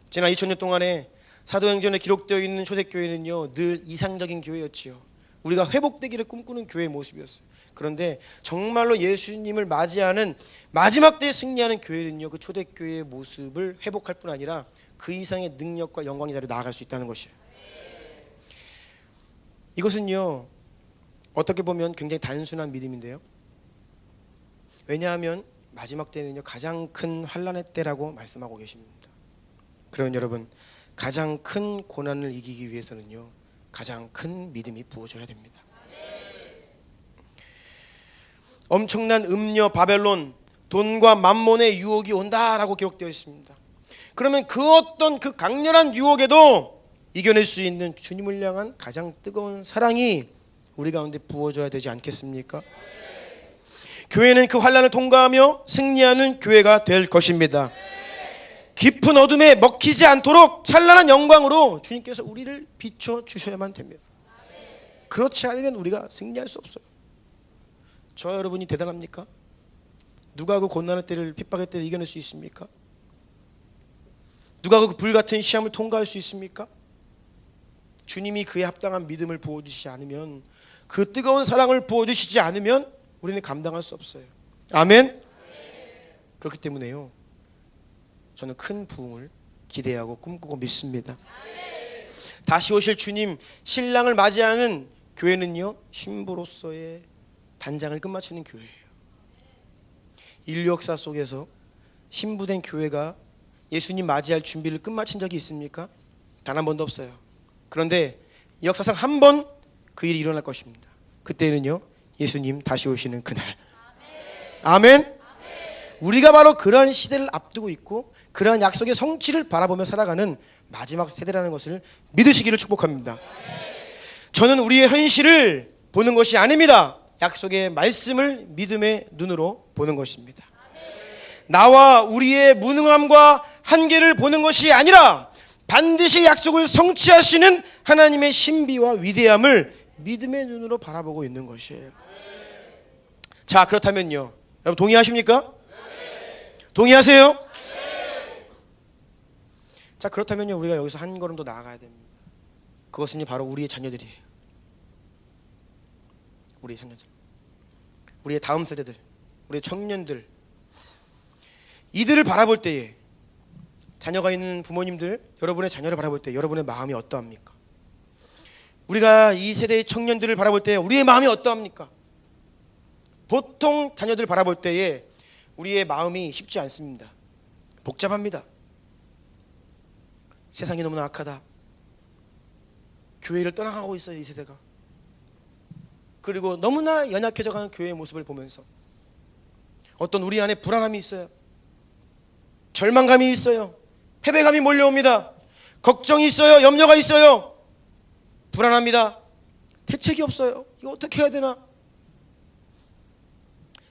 Speaker 1: 지난 2000년 동안에 사도행전에 기록되어 있는 초대교회는요, 늘 이상적인 교회였지요. 우리가 회복되기를 꿈꾸는 교회의 모습이었어요. 그런데 정말로 예수님을 맞이하는 마지막 때에 승리하는 교회는요, 그 초대교회의 모습을 회복할 뿐 아니라 그 이상의 능력과 영광의 자리로 나아갈 수 있다는 것이에요. 이것은요, 어떻게 보면 굉장히 단순한 믿음인데요, 왜냐하면 마지막 때는요, 가장 큰 환난의 때라고 말씀하고 계십니다. 그러면 여러분, 가장 큰 고난을 이기기 위해서는요, 가장 큰 믿음이 부어져야 됩니다. 엄청난 음녀 바벨론, 돈과 만몬의 유혹이 온다라고 기록되어 있습니다. 그러면 그 어떤 그 강렬한 유혹에도 이겨낼 수 있는 주님을 향한 가장 뜨거운 사랑이 우리 가운데 부어져야 되지 않겠습니까? 교회는 그 환난을 통과하며 승리하는 교회가 될 것입니다. 깊은 어둠에 먹히지 않도록 찬란한 영광으로 주님께서 우리를 비춰주셔야만 됩니다. 그렇지 않으면 우리가 승리할 수 없어요. 저 여러분이 대단합니까? 누가 그 고난의 때를, 핍박의 때를 이겨낼 수 있습니까? 누가 그 불같은 시험을 통과할 수 있습니까? 주님이 그에 합당한 믿음을 부어주시지 않으면, 그 뜨거운 사랑을 부어주시지 않으면 우리는 감당할 수 없어요. 아멘? 그렇기 때문에요, 저는 큰 부흥을 기대하고 꿈꾸고 믿습니다. 다시 오실 주님, 신랑을 맞이하는 교회는요, 신부로서의 단장을 끝마치는 교회예요. 인류 역사 속에서 신부된 교회가 예수님 맞이할 준비를 끝마친 적이 있습니까? 단 한 번도 없어요. 그런데 역사상 한 번 그 일이 일어날 것입니다. 그때는요, 예수님 다시 오시는 그날. 아멘. 우리가 바로 그러한 시대를 앞두고 있고 그러한 약속의 성취를 바라보며 살아가는 마지막 세대라는 것을 믿으시기를 축복합니다. 저는 우리의 현실을 보는 것이 아닙니다. 약속의 말씀을 믿음의 눈으로 보는 것입니다. 나와 우리의 무능함과 한계를 보는 것이 아니라 반드시 약속을 성취하시는 하나님의 신비와 위대함을 믿음의 눈으로 바라보고 있는 것이에요. 자, 그렇다면요, 여러분 동의하십니까? 동의하세요? 자, 그렇다면요, 우리가 여기서 한 걸음 더 나아가야 됩니다. 그것은 바로 우리의 자녀들이에요. 우리의 자녀들, 우리의 다음 세대들, 우리의 청년들, 이들을 바라볼 때에, 자녀가 있는 부모님들, 여러분의 자녀를 바라볼 때 여러분의 마음이 어떠합니까? 우리가 이 세대의 청년들을 바라볼 때 우리의 마음이 어떠합니까? 보통 자녀들 바라볼 때에 우리의 마음이 쉽지 않습니다. 복잡합니다. 세상이 너무나 악하다. 교회를 떠나가고 있어요, 이 세대가. 그리고 너무나 연약해져가는 교회의 모습을 보면서 어떤 우리 안에 불안함이 있어요. 절망감이 있어요. 패배감이 몰려옵니다. 걱정이 있어요. 염려가 있어요. 불안합니다. 대책이 없어요. 이거 어떻게 해야 되나?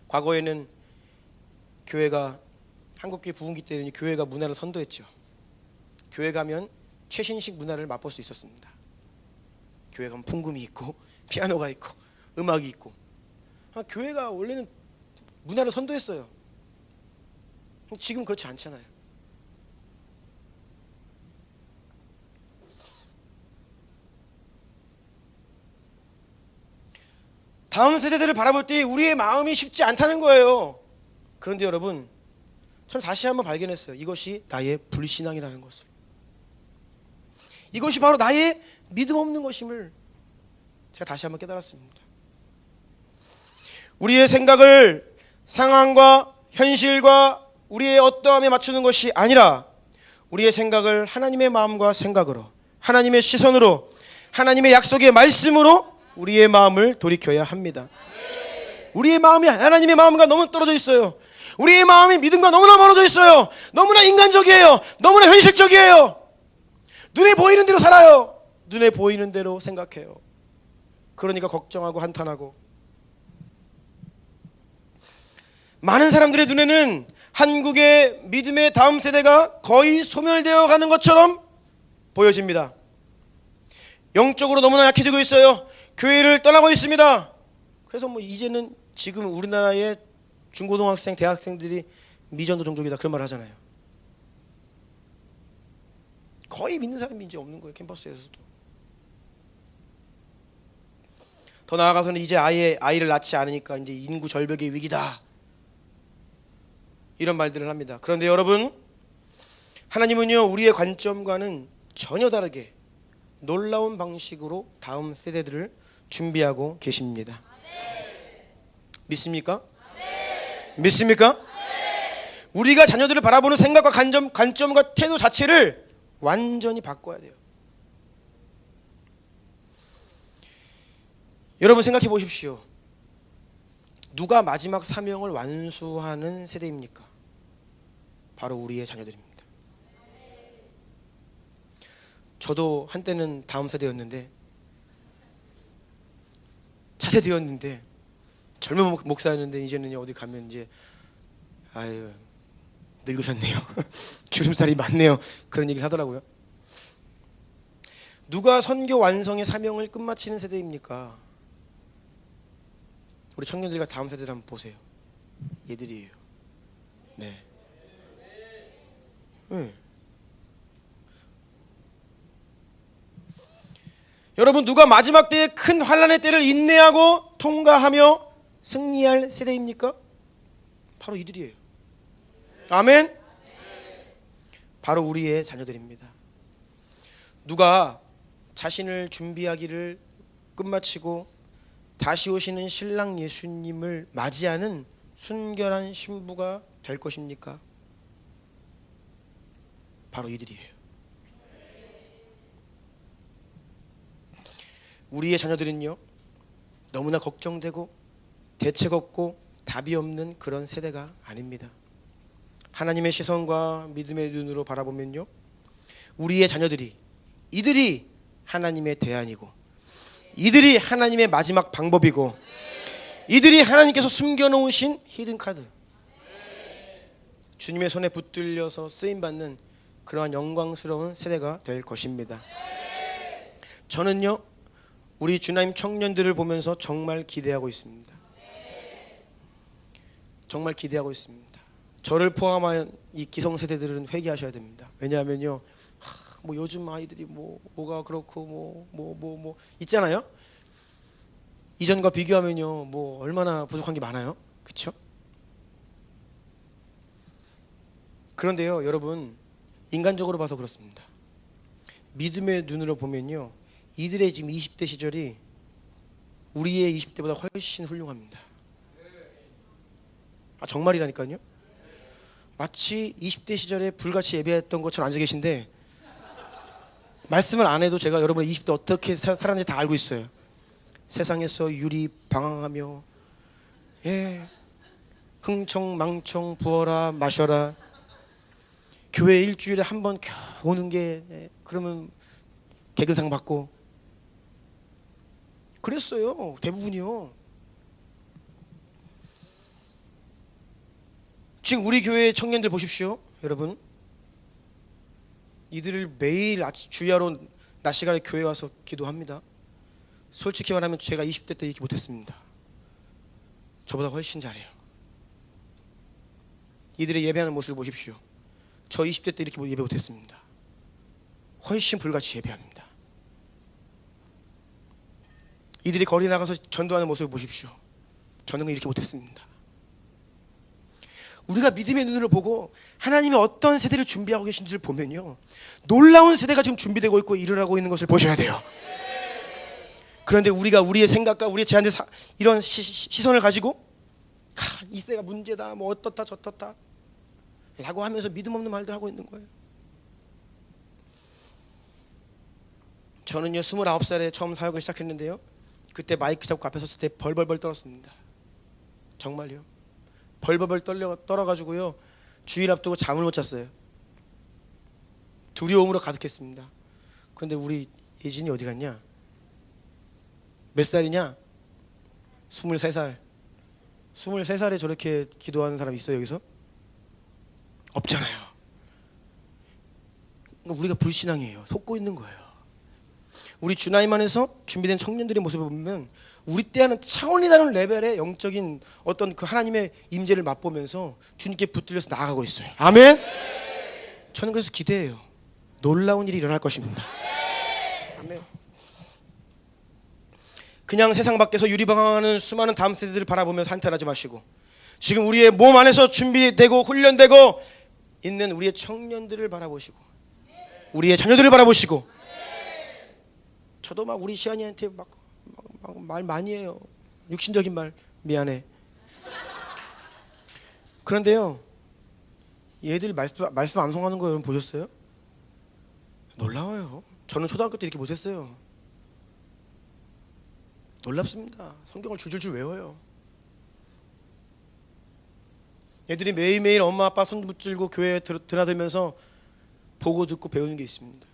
Speaker 1: 과거에는 교회가 한국교회 부흥기 때는 교회가 문화를 선도했죠. 교회 가면 최신식 문화를 맛볼 수 있었습니다. 교회 가면 풍금이 있고 피아노가 있고 음악이 있고. 교회가 원래는 문화를 선도했어요. 지금 그렇지 않잖아요. 다음 세대들을 바라볼 때 우리의 마음이 쉽지 않다는 거예요. 그런데 여러분, 저는 다시 한번 발견했어요. 이것이 나의 불신앙이라는 것을. 이것이 바로 나의 믿음 없는 것임을 제가 다시 한번 깨달았습니다. 우리의 생각을 상황과 현실과 우리의 어떠함에 맞추는 것이 아니라 우리의 생각을 하나님의 마음과 생각으로, 하나님의 시선으로, 하나님의 약속의 말씀으로 우리의 마음을 돌이켜야 합니다. 우리의 마음이 하나님의 마음과 너무 떨어져 있어요. 우리의 마음이 믿음과 너무나 멀어져 있어요. 너무나 인간적이에요. 너무나 현실적이에요. 눈에 보이는 대로 살아요. 눈에 보이는 대로 생각해요. 그러니까 걱정하고 한탄하고. 많은 사람들의 눈에는 한국의 믿음의 다음 세대가 거의 소멸되어 가는 것처럼 보여집니다. 영적으로 너무나 약해지고 있어요. 교회를 떠나고 있습니다. 그래서 이제는 지금 우리나라의 중고등학생, 대학생들이 미전도 종족이다 그런 말 하잖아요. 거의 믿는 사람이 이제 없는 거예요. 캠퍼스에서도. 더 나아가서는 이제 아이를 낳지 않으니까 이제 인구 절벽의 위기다 이런 말들을 합니다. 그런데 여러분, 하나님은요 우리의 관점과는 전혀 다르게 놀라운 방식으로 다음 세대들을 준비하고 계십니다. 믿습니까? 믿습니까? 우리가 자녀들을 바라보는 생각과 관점과 태도 자체를 완전히 바꿔야 돼요. 여러분 생각해 보십시오. 누가 마지막 사명을 완수하는 세대입니까? 바로 우리의 자녀들입니다. 저도 한때는 다음 세대였는데, 차세대였는데, 젊은 목사였는데 이제는 어디 가면 이제 아유 늙으셨네요. 주름살이 많네요. 그런 얘기를 하더라고요. 누가 선교 완성의 사명을 끝마치는 세대입니까? 우리 청년들과 다음 세대를 한번 보세요. 얘들이에요. 네. 여러분, 누가 마지막 때의 큰 환난의 때를 인내하고 통과하며 승리할 세대입니까? 바로 이들이에요. 아멘. 바로 우리의 자녀들입니다. 누가 자신을 준비하기를 끝마치고 다시 오시는 신랑 예수님을 맞이하는 순결한 신부가 될 것입니까? 바로 이들이에요. 우리의 자녀들은요 너무나 걱정되고 대책 없고 답이 없는 그런 세대가 아닙니다. 하나님의 시선과 믿음의 눈으로 바라보면요 우리의 자녀들이 이들이 하나님의 대안이고 이들이 하나님의 마지막 방법이고 이들이 하나님께서 숨겨놓으신 히든카드, 주님의 손에 붙들려서 쓰임받는 그러한 영광스러운 세대가 될 것입니다. 저는요 우리 주나임 청년들을 보면서 정말 기대하고 있습니다. 정말 기대하고 있습니다. 저를 포함한 이 기성세대들은 회개하셔야 됩니다. 왜냐하면요 뭐 요즘 아이들이 뭐가 그렇고 뭐 있잖아요. 이전과 비교하면요 뭐 얼마나 부족한 게 많아요. 그렇죠? 그런데요 여러분, 인간적으로 봐서 그렇습니다. 믿음의 눈으로 보면요 이들의 지금 20대 시절이 우리의 20대보다 훨씬 훌륭합니다. 정말이라니까요. 마치 20대 시절에 불같이 예배했던 것처럼 앉아 계신데 말씀을 안 해도 제가 여러분의 20대 어떻게 살았는지 다 알고 있어요. 세상에서 유리방황하며 흥청망청 부어라 마셔라. 교회 일주일에 한 번 겨우 오는 게 그러면 개근상 받고 그랬어요. 대부분이요. 지금 우리 교회 청년들 보십시오. 여러분, 이들을 매일 주야로 낮 시간에 교회 와서 기도합니다. 솔직히 말하면 제가 20대 때 이렇게 못했습니다. 저보다 훨씬 잘해요. 이들의 예배하는 모습을 보십시오. 저 20대 때 이렇게 예배 못했습니다. 훨씬 불같이 예배합니다. 이들이 거리 나가서 전도하는 모습을 보십시오. 저는 이렇게 못했습니다. 우리가 믿음의 눈으로 보고 하나님이 어떤 세대를 준비하고 계신지를 보면요, 놀라운 세대가 지금 준비되고 있고 일어나고 있는 것을 보셔야 돼요. 그런데 우리가 우리의 생각과 우리의 제한된 이런 시선을 가지고 이 세대가 문제다, 뭐 어떻다 저떻다 라고 하면서 믿음 없는 말들 하고 있는 거예요. 저는요 29살에 처음 사역을 시작했는데요, 그때 마이크 잡고 앞에 섰을 때 벌벌벌 떨었습니다. 정말요. 벌벌벌 떨어가지고요 주일 앞두고 잠을 못 잤어요. 두려움으로 가득했습니다. 그런데 우리 예진이 어디 갔냐? 몇 살이냐? 23살. 23살에 저렇게 기도하는 사람 있어요 여기서? 없잖아요. 그러니까 우리가 불신앙이에요. 속고 있는 거예요. 우리 주나임안에서 준비된 청년들의 모습을 보면 우리 때와는 차원이 다른 레벨의 영적인 어떤 그 하나님의 임재를 맛보면서 주님께 붙들려서 나아가고 있어요. 아멘. 저는 그래서 기대해요. 놀라운 일이 일어날 것입니다. 아멘. 그냥 세상 밖에서 유리방황하는 수많은 다음 세대들을 바라보면서 한탄하지 마시고, 지금 우리의 몸 안에서 준비되고 훈련되고 있는 우리의 청년들을 바라보시고, 우리의 자녀들을 바라보시고. 저도 막 우리 시안이한테 막 말 많이 해요. 육신적인 말. 미안해. 그런데요, 얘들 말씀 안 통하는 거 여러분 보셨어요? 놀라워요. 저는 초등학교 때 이렇게 못했어요. 놀랍습니다. 성경을 줄줄줄 외워요. 애들이 매일매일 엄마 아빠 손 붙들고 교회에 드나들면서 보고 듣고 배우는 게 있습니다.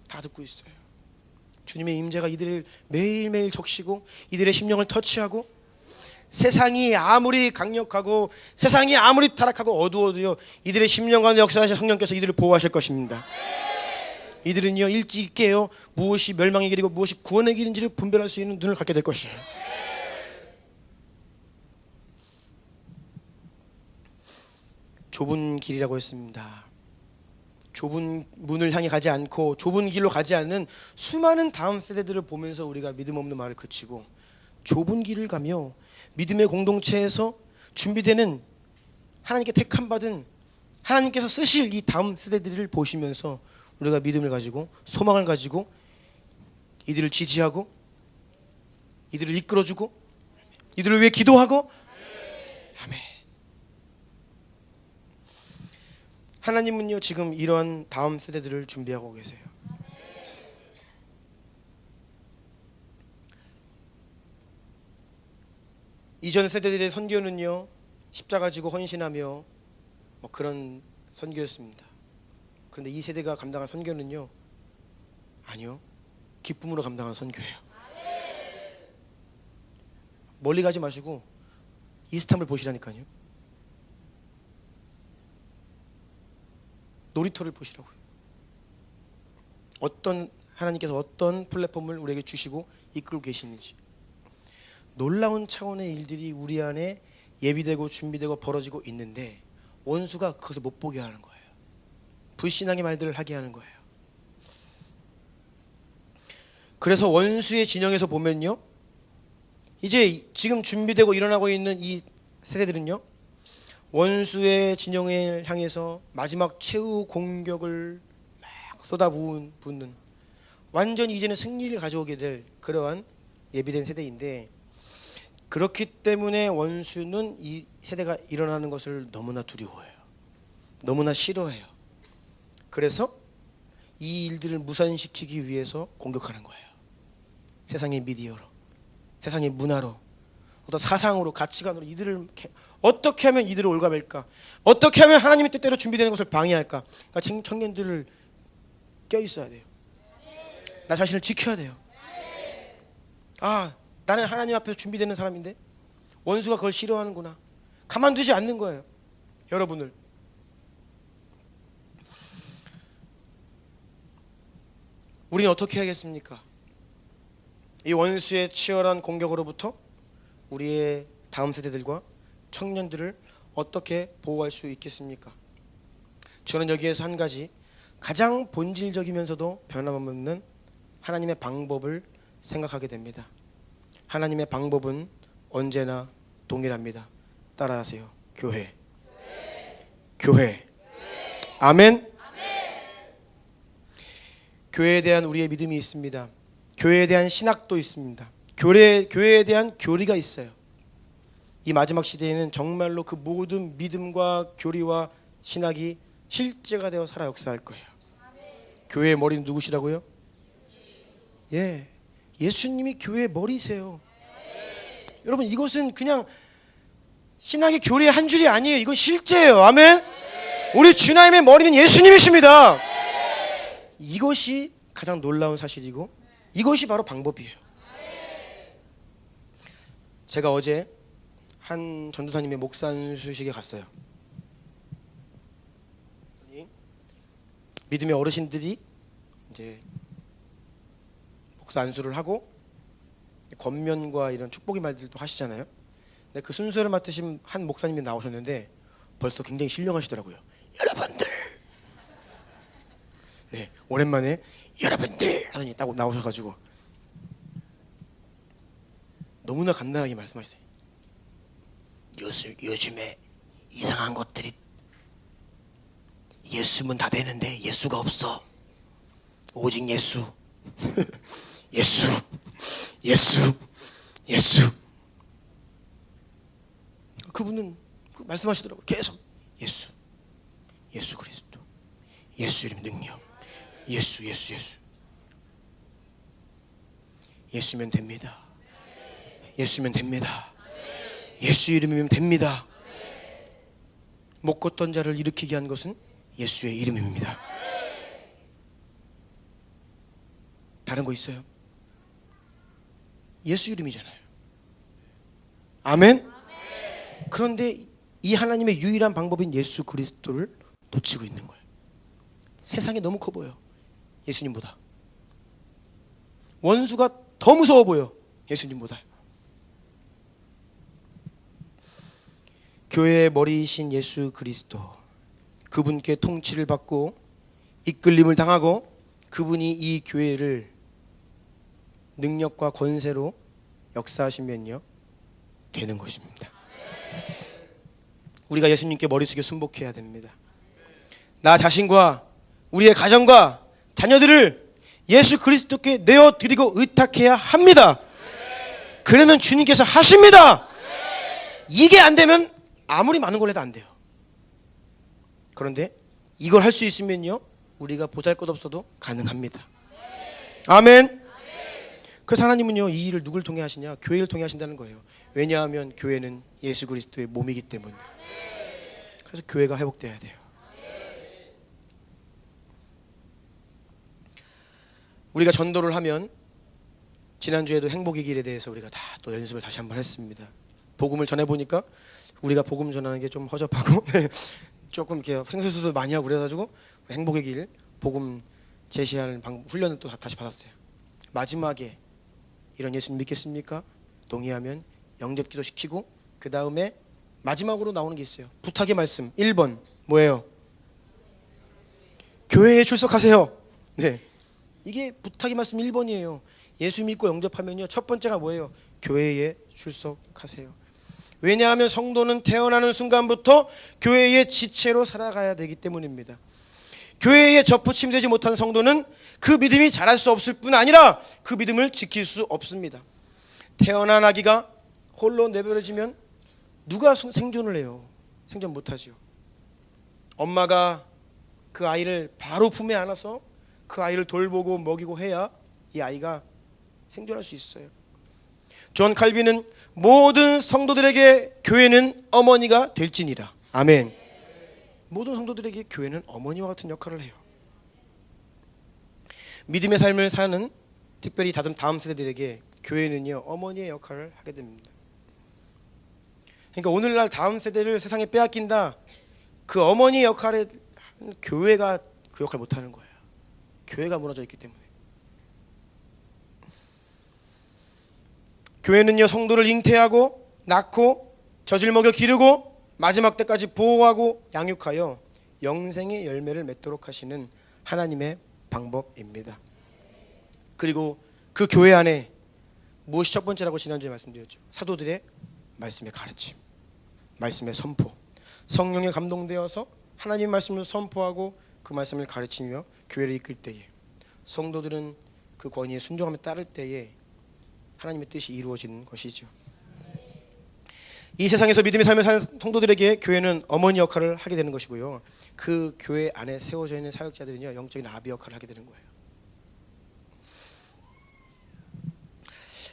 Speaker 1: 다 듣고 있어요. 주님의 임재가 이들을 매일매일 적시고 이들의 심령을 터치하고, 세상이 아무리 강력하고 세상이 아무리 타락하고 어두워도요 이들의 심령 가운데 역사하신 성령께서 이들을 보호하실 것입니다. 이들은요 일찍 깨어 무엇이 멸망의 길이고 무엇이 구원의 길인지를 분별할 수 있는 눈을 갖게 될 것이에요. 좁은 길이라고 했습니다. 좁은 문을 향해 가지 않고 좁은 길로 가지 않는 수많은 다음 세대들을 보면서 우리가 믿음 없는 말을 그치고, 좁은 길을 가며 믿음의 공동체에서 준비되는 하나님께 택함 받은 하나님께서 쓰실 이 다음 세대들을 보시면서 우리가 믿음을 가지고 소망을 가지고 이들을 지지하고 이들을 이끌어주고 이들을 위해 기도하고. 아멘. 하나님은요 지금 이러한 다음 세대들을 준비하고 계세요. 이전 세대들의 선교는요 십자가 지고 헌신하며 뭐 그런 선교였습니다. 그런데 이 세대가 감당할 선교는요, 아니요, 기쁨으로 감당하는 선교예요. 멀리 가지 마시고 이스탄불 보시라니까요. 놀이터를 보시라고요. 어떤 하나님께서 어떤 플랫폼을 우리에게 주시고 이끌고 계시는지, 놀라운 차원의 일들이 우리 안에 예비되고 준비되고 벌어지고 있는데 원수가 그것을 못 보게 하는 거예요. 불신앙의 말들을 하게 하는 거예요. 그래서 원수의 진영에서 보면요, 이제 지금 준비되고 일어나고 있는 이 세대들은요 원수의 진영을 향해서 마지막 최후 공격을 막 쏟아붓는, 완전히 이제는 승리를 가져오게 될 그러한 예비된 세대인데, 그렇기 때문에 원수는 이 세대가 일어나는 것을 너무나 두려워해요. 너무나 싫어해요. 그래서 이 일들을 무산시키기 위해서 공격하는 거예요. 세상의 미디어로, 세상의 문화로, 어떤 사상으로, 가치관으로 이들을 어떻게 하면 이들을 올가맬까? 어떻게 하면 하나님의 뜻대로 준비되는 것을 방해할까? 그러니까 청년들을 껴 있어야 돼요. 나 자신을 지켜야 돼요. 아, 나는 하나님 앞에서 준비되는 사람인데 원수가 그걸 싫어하는구나. 가만두지 않는 거예요. 여러분을. 우리는 어떻게 해야겠습니까? 이 원수의 치열한 공격으로부터 우리의 다음 세대들과 청년들을 어떻게 보호할 수 있겠습니까? 저는 여기에서 한 가지 가장 본질적이면서도 변함없는 하나님의 방법을 생각하게 됩니다. 하나님의 방법은 언제나 동일합니다. 따라하세요. 교회. 교회. 아멘. 교회에 대한 우리의 믿음이 있습니다. 교회에 대한 신학도 있습니다. 교회에 대한 교리가 있어요. 이 마지막 시대에는 정말로 그 모든 믿음과 교리와 신학이 실제가 되어 살아 역사할 거예요. 교회의 머리는 누구시라고요? 예, 예수님이 교회의 머리세요. 여러분, 이것은 그냥 신학의 교리의 한 줄이 아니에요. 이건 실제예요. 아멘. 우리 주님의 머리는 예수님이십니다. 이것이 가장 놀라운 사실이고 이것이 바로 방법이에요. 제가 어제 한 전도사님의 목사 안수식에 갔어요. 믿음의 어르신들이 이제 목사 안수를 하고 권면과 이런 축복의 말들도 하시잖아요. 근데 그 순서를 맡으신 한 목사님이 나오셨는데 벌써 굉장히 신령하시더라고요. 여러분들, 네, 오랜만에 여러분들 하더니 딱 나오셔가지고 너무나 간단하게 말씀하시더니 요즘에 이상한 것들이 예수면 다 되는데 예수가 없어. 오직 예수. 예수. 예수. 예수. 그분은 말씀하시더라고요. 계속 예수. 예수 그리스도. 예수 이름 능력. 예수. 예수면 됩니다. 예수면 됩니다. 예수 이름이면 됩니다. 못 걷던 자를 일으키게 한 것은 예수의 이름입니다. 다른 거 있어요? 예수 이름이잖아요. 아멘? 그런데 이 하나님의 유일한 방법인 예수 그리스도를 놓치고 있는 거예요. 세상이 너무 커 보여. 예수님보다. 원수가 더 무서워 보여. 예수님보다. 교회의 머리이신 예수 그리스도, 그분께 통치를 받고 이끌림을 당하고 그분이 이 교회를 능력과 권세로 역사하시면요 되는 것입니다. 우리가 예수님께 머리 숙여 순복해야 됩니다. 나 자신과 우리의 가정과 자녀들을 예수 그리스도께 내어드리고 의탁해야 합니다. 그러면 주님께서 하십니다. 이게 안 되면 아무리 많은 걸 해도 안 돼요. 그런데 이걸 할 수 있으면요 우리가 보잘것없어도 가능합니다. 아멘. 그래서 하나님은요 이 일을 누굴 통해 하시냐? 교회를 통해 하신다는 거예요. 왜냐하면 교회는 예수 그리스도의 몸이기 때문에. 그래서 교회가 회복돼야 돼요. 우리가 전도를 하면 지난주에도 행복의 길에 대해서 우리가 다 또 연습을 다시 한번 했습니다. 복음을 전해보니까 우리가 복음 전하는 게 좀 허접하고 조금 이렇게 횡설수설 많이 하고 그래가지고 행복의 길 복음 제시하는 훈련을 또 다시 받았어요. 마지막에 이런 예수님 믿겠습니까? 동의하면 영접기도 시키고 그 다음에 마지막으로 나오는 게 있어요. 부탁의 말씀 1번 뭐예요? 교회에 출석하세요. 네, 이게 부탁의 말씀 1번이에요. 예수 믿고 영접하면요 첫 번째가 뭐예요? 교회에 출석하세요. 왜냐하면 성도는 태어나는 순간부터 교회의 지체로 살아가야 되기 때문입니다. 교회에 접붙임되지 못한 성도는 그 믿음이 자랄 수 없을 뿐 아니라 그 믿음을 지킬 수 없습니다. 태어난 아기가 홀로 내버려지면 누가 생존을 해요? 생존 못하죠. 엄마가 그 아이를 바로 품에 안아서 그 아이를 돌보고 먹이고 해야 이 아이가 생존할 수 있어요. 존 칼빈은 모든 성도들에게 교회는 어머니가 될지니라. 아멘. 모든 성도들에게 교회는 어머니와 같은 역할을 해요. 믿음의 삶을 사는 특별히 다음 세대들에게 교회는요 어머니의 역할을 하게 됩니다. 그러니까 오늘날 다음 세대를 세상에 빼앗긴다. 그 어머니의 역할에 교회가 그 역할 못하는 거예요. 교회가 무너져 있기 때문에. 교회는요 성도를 잉태하고 낳고 젖을 먹여 기르고 마지막 때까지 보호하고 양육하여 영생의 열매를 맺도록 하시는 하나님의 방법입니다. 그리고 그 교회 안에 무엇이 첫 번째라고 지난주에 말씀드렸죠. 사도들의 말씀의 가르침, 말씀의 선포, 성령에 감동되어서 하나님의 말씀을 선포하고 그 말씀을 가르치며 교회를 이끌 때에 성도들은 그 권위에 순종하며 따를 때에 하나님의 뜻이 이루어지는 것이죠. 이 세상에서 믿음의 삶을 사는 성도들에게 교회는 어머니 역할을 하게 되는 것이고요. 그 교회 안에 세워져 있는 사역자들은요 영적인 아비 역할을 하게 되는 거예요.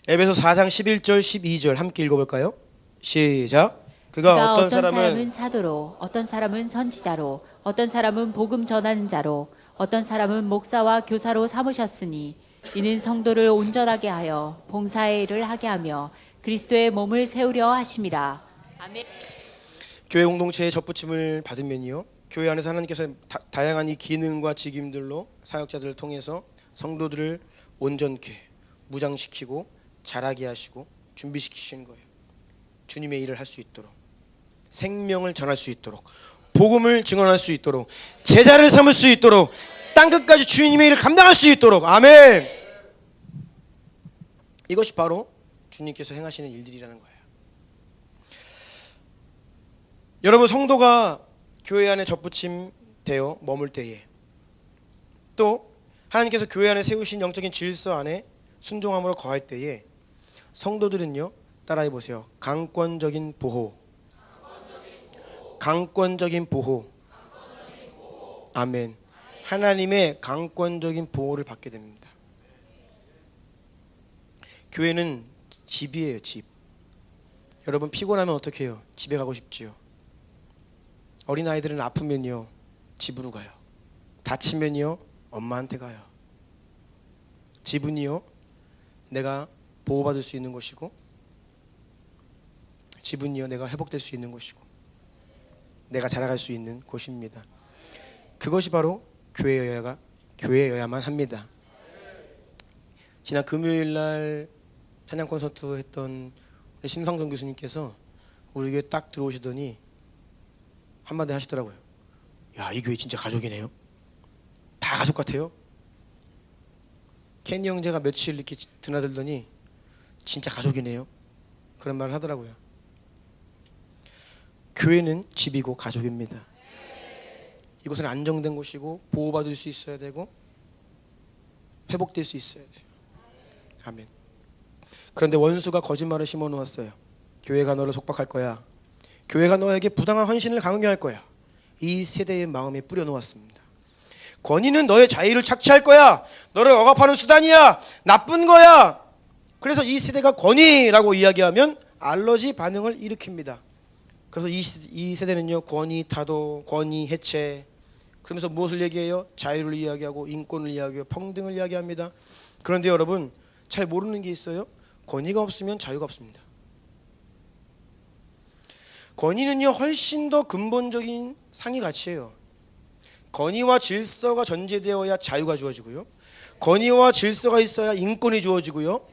Speaker 1: 에베소 4장 11절 12절 함께 읽어볼까요? 시작. 그가 어떤 사람은
Speaker 2: 사도로, 어떤 사람은 선지자로, 어떤 사람은 복음 전하는 자로, 어떤 사람은 목사와 교사로 삼으셨으니 이는 성도를 온전하게 하여 봉사의 일을 하게 하며 그리스도의 몸을 세우려 하심이라. 아멘.
Speaker 1: 교회 공동체의 접붙임을 받으면요 교회 안에서 하나님께서 다양한 이 기능과 직임들로 사역자들을 통해서 성도들을 온전케 무장시키고 자라게 하시고 준비시키시는 거예요. 주님의 일을 할 수 있도록, 생명을 전할 수 있도록, 복음을 증언할 수 있도록, 제자를 삼을 수 있도록, 땅끝까지 주님의 일을 감당할 수 있도록. 아멘. 이것이 바로 주님께서 행하시는 일들이라는 거예요. 여러분, 성도가 교회 안에 접붙임 되어 머물 때에, 또 하나님께서 교회 안에 세우신 영적인 질서 안에 순종함으로 거할 때에 성도들은요 따라해 보세요. 강권적인 보호. 강권적인 보호. 아멘. 하나님의 강권적인 보호를 받게 됩니다. 교회는 집이에요, 집. 여러분 피곤하면 어떻게 해요? 집에 가고 싶지요. 어린아이들은 아프면요 집으로 가요. 다치면요 엄마한테 가요. 집은요 내가 보호받을 수 있는 곳이고, 집은요 내가 회복될 수 있는 곳이고, 내가 자라갈 수 있는 곳입니다. 그것이 바로 교회여야만 합니다. 지난 금요일날 찬양 콘서트 했던 우리 심상정 교수님께서 우리 교회 딱 들어오시더니 한마디 하시더라고요. 야, 이 교회 진짜 가족이네요. 다 가족 같아요. 케니 형제가 며칠 이렇게 드나들더니 진짜 가족이네요. 그런 말을 하더라고요. 교회는 집이고 가족입니다. 이곳은 안정된 곳이고 보호받을 수 있어야 되고 회복될 수 있어야 돼요. 아멘. 그런데 원수가 거짓말을 심어 놓았어요. 교회가 너를 속박할 거야. 교회가 너에게 부당한 헌신을 강요할 거야. 이 세대의 마음에 뿌려 놓았습니다. 권위는 너의 자유를 착취할 거야. 너를 억압하는 수단이야. 나쁜 거야. 그래서 이 세대가 권위라고 이야기하면 알러지 반응을 일으킵니다. 그래서 이 세대는요 권위 타도, 권위 해체, 그러면서 무엇을 얘기해요? 자유를 이야기하고 인권을 이야기하고 평등을 이야기합니다. 그런데 여러분 잘 모르는 게 있어요. 권위가 없으면 자유가 없습니다. 권위는요 훨씬 더 근본적인 상위 가치예요. 권위와 질서가 전제되어야 자유가 주어지고요, 권위와 질서가 있어야 인권이 주어지고요,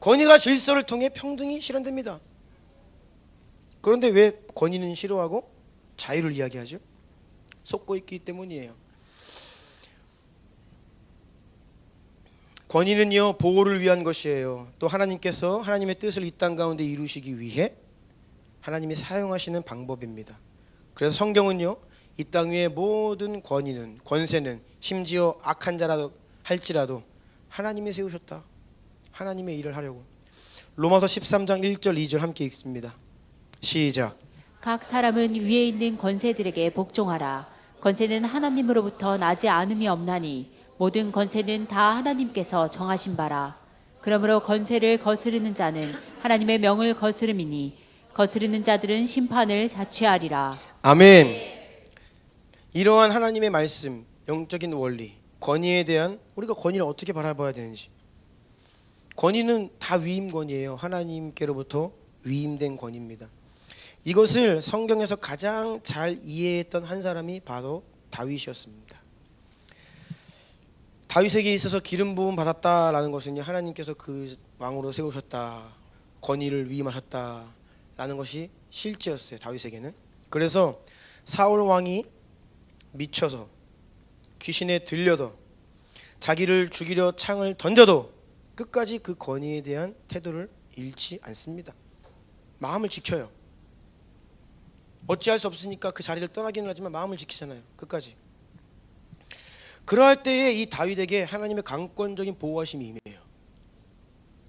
Speaker 1: 권위가 질서를 통해 평등이 실현됩니다. 그런데 왜 권위는 싫어하고 자유를 이야기하죠? 속고 있기 때문이에요. 권위는요 보호를 위한 것이에요. 또 하나님께서 하나님의 뜻을 이 땅 가운데 이루시기 위해 하나님이 사용하시는 방법입니다. 그래서 성경은요 이 땅 위의 모든 권위는, 권세는, 심지어 악한 자라도 할지라도 하나님이 세우셨다. 하나님의 일을 하려고. 로마서 13장 1절 2절 함께 읽습니다. 시작.
Speaker 2: 각 사람은 위에 있는 권세들에게 복종하라. 권세는 하나님으로부터 나지 않음이 없나니 모든 권세는 다 하나님께서 정하신 바라. 그러므로 건세를 거스르는 자는 하나님의 명을 거스름이니 거스르는 자들은 심판을 자취하리라.
Speaker 1: 아멘. 이러한 하나님의 말씀, 영적인 원리, 권위에 대한 우리가 권위를 어떻게 바라봐야 되는지. 권위는 다 위임 권위예요. 하나님께로부터 위임된 권위입니다. 이것을 성경에서 가장 잘 이해했던 한 사람이 바로 다윗이었습니다. 다윗에게 있어서 기름 부음 받았다라는 것은 하나님께서 그 왕으로 세우셨다, 권위를 위임하셨다라는 것이 실제였어요. 다윗에게는. 그래서 사울 왕이 미쳐서 귀신에 들려도 자기를 죽이려 창을 던져도 끝까지 그 권위에 대한 태도를 잃지 않습니다. 마음을 지켜요. 어찌할 수 없으니까 그 자리를 떠나기는 하지만 마음을 지키잖아요. 끝까지. 그러할 때에 이 다윗에게 하나님의 강권적인 보호하심이 임해요.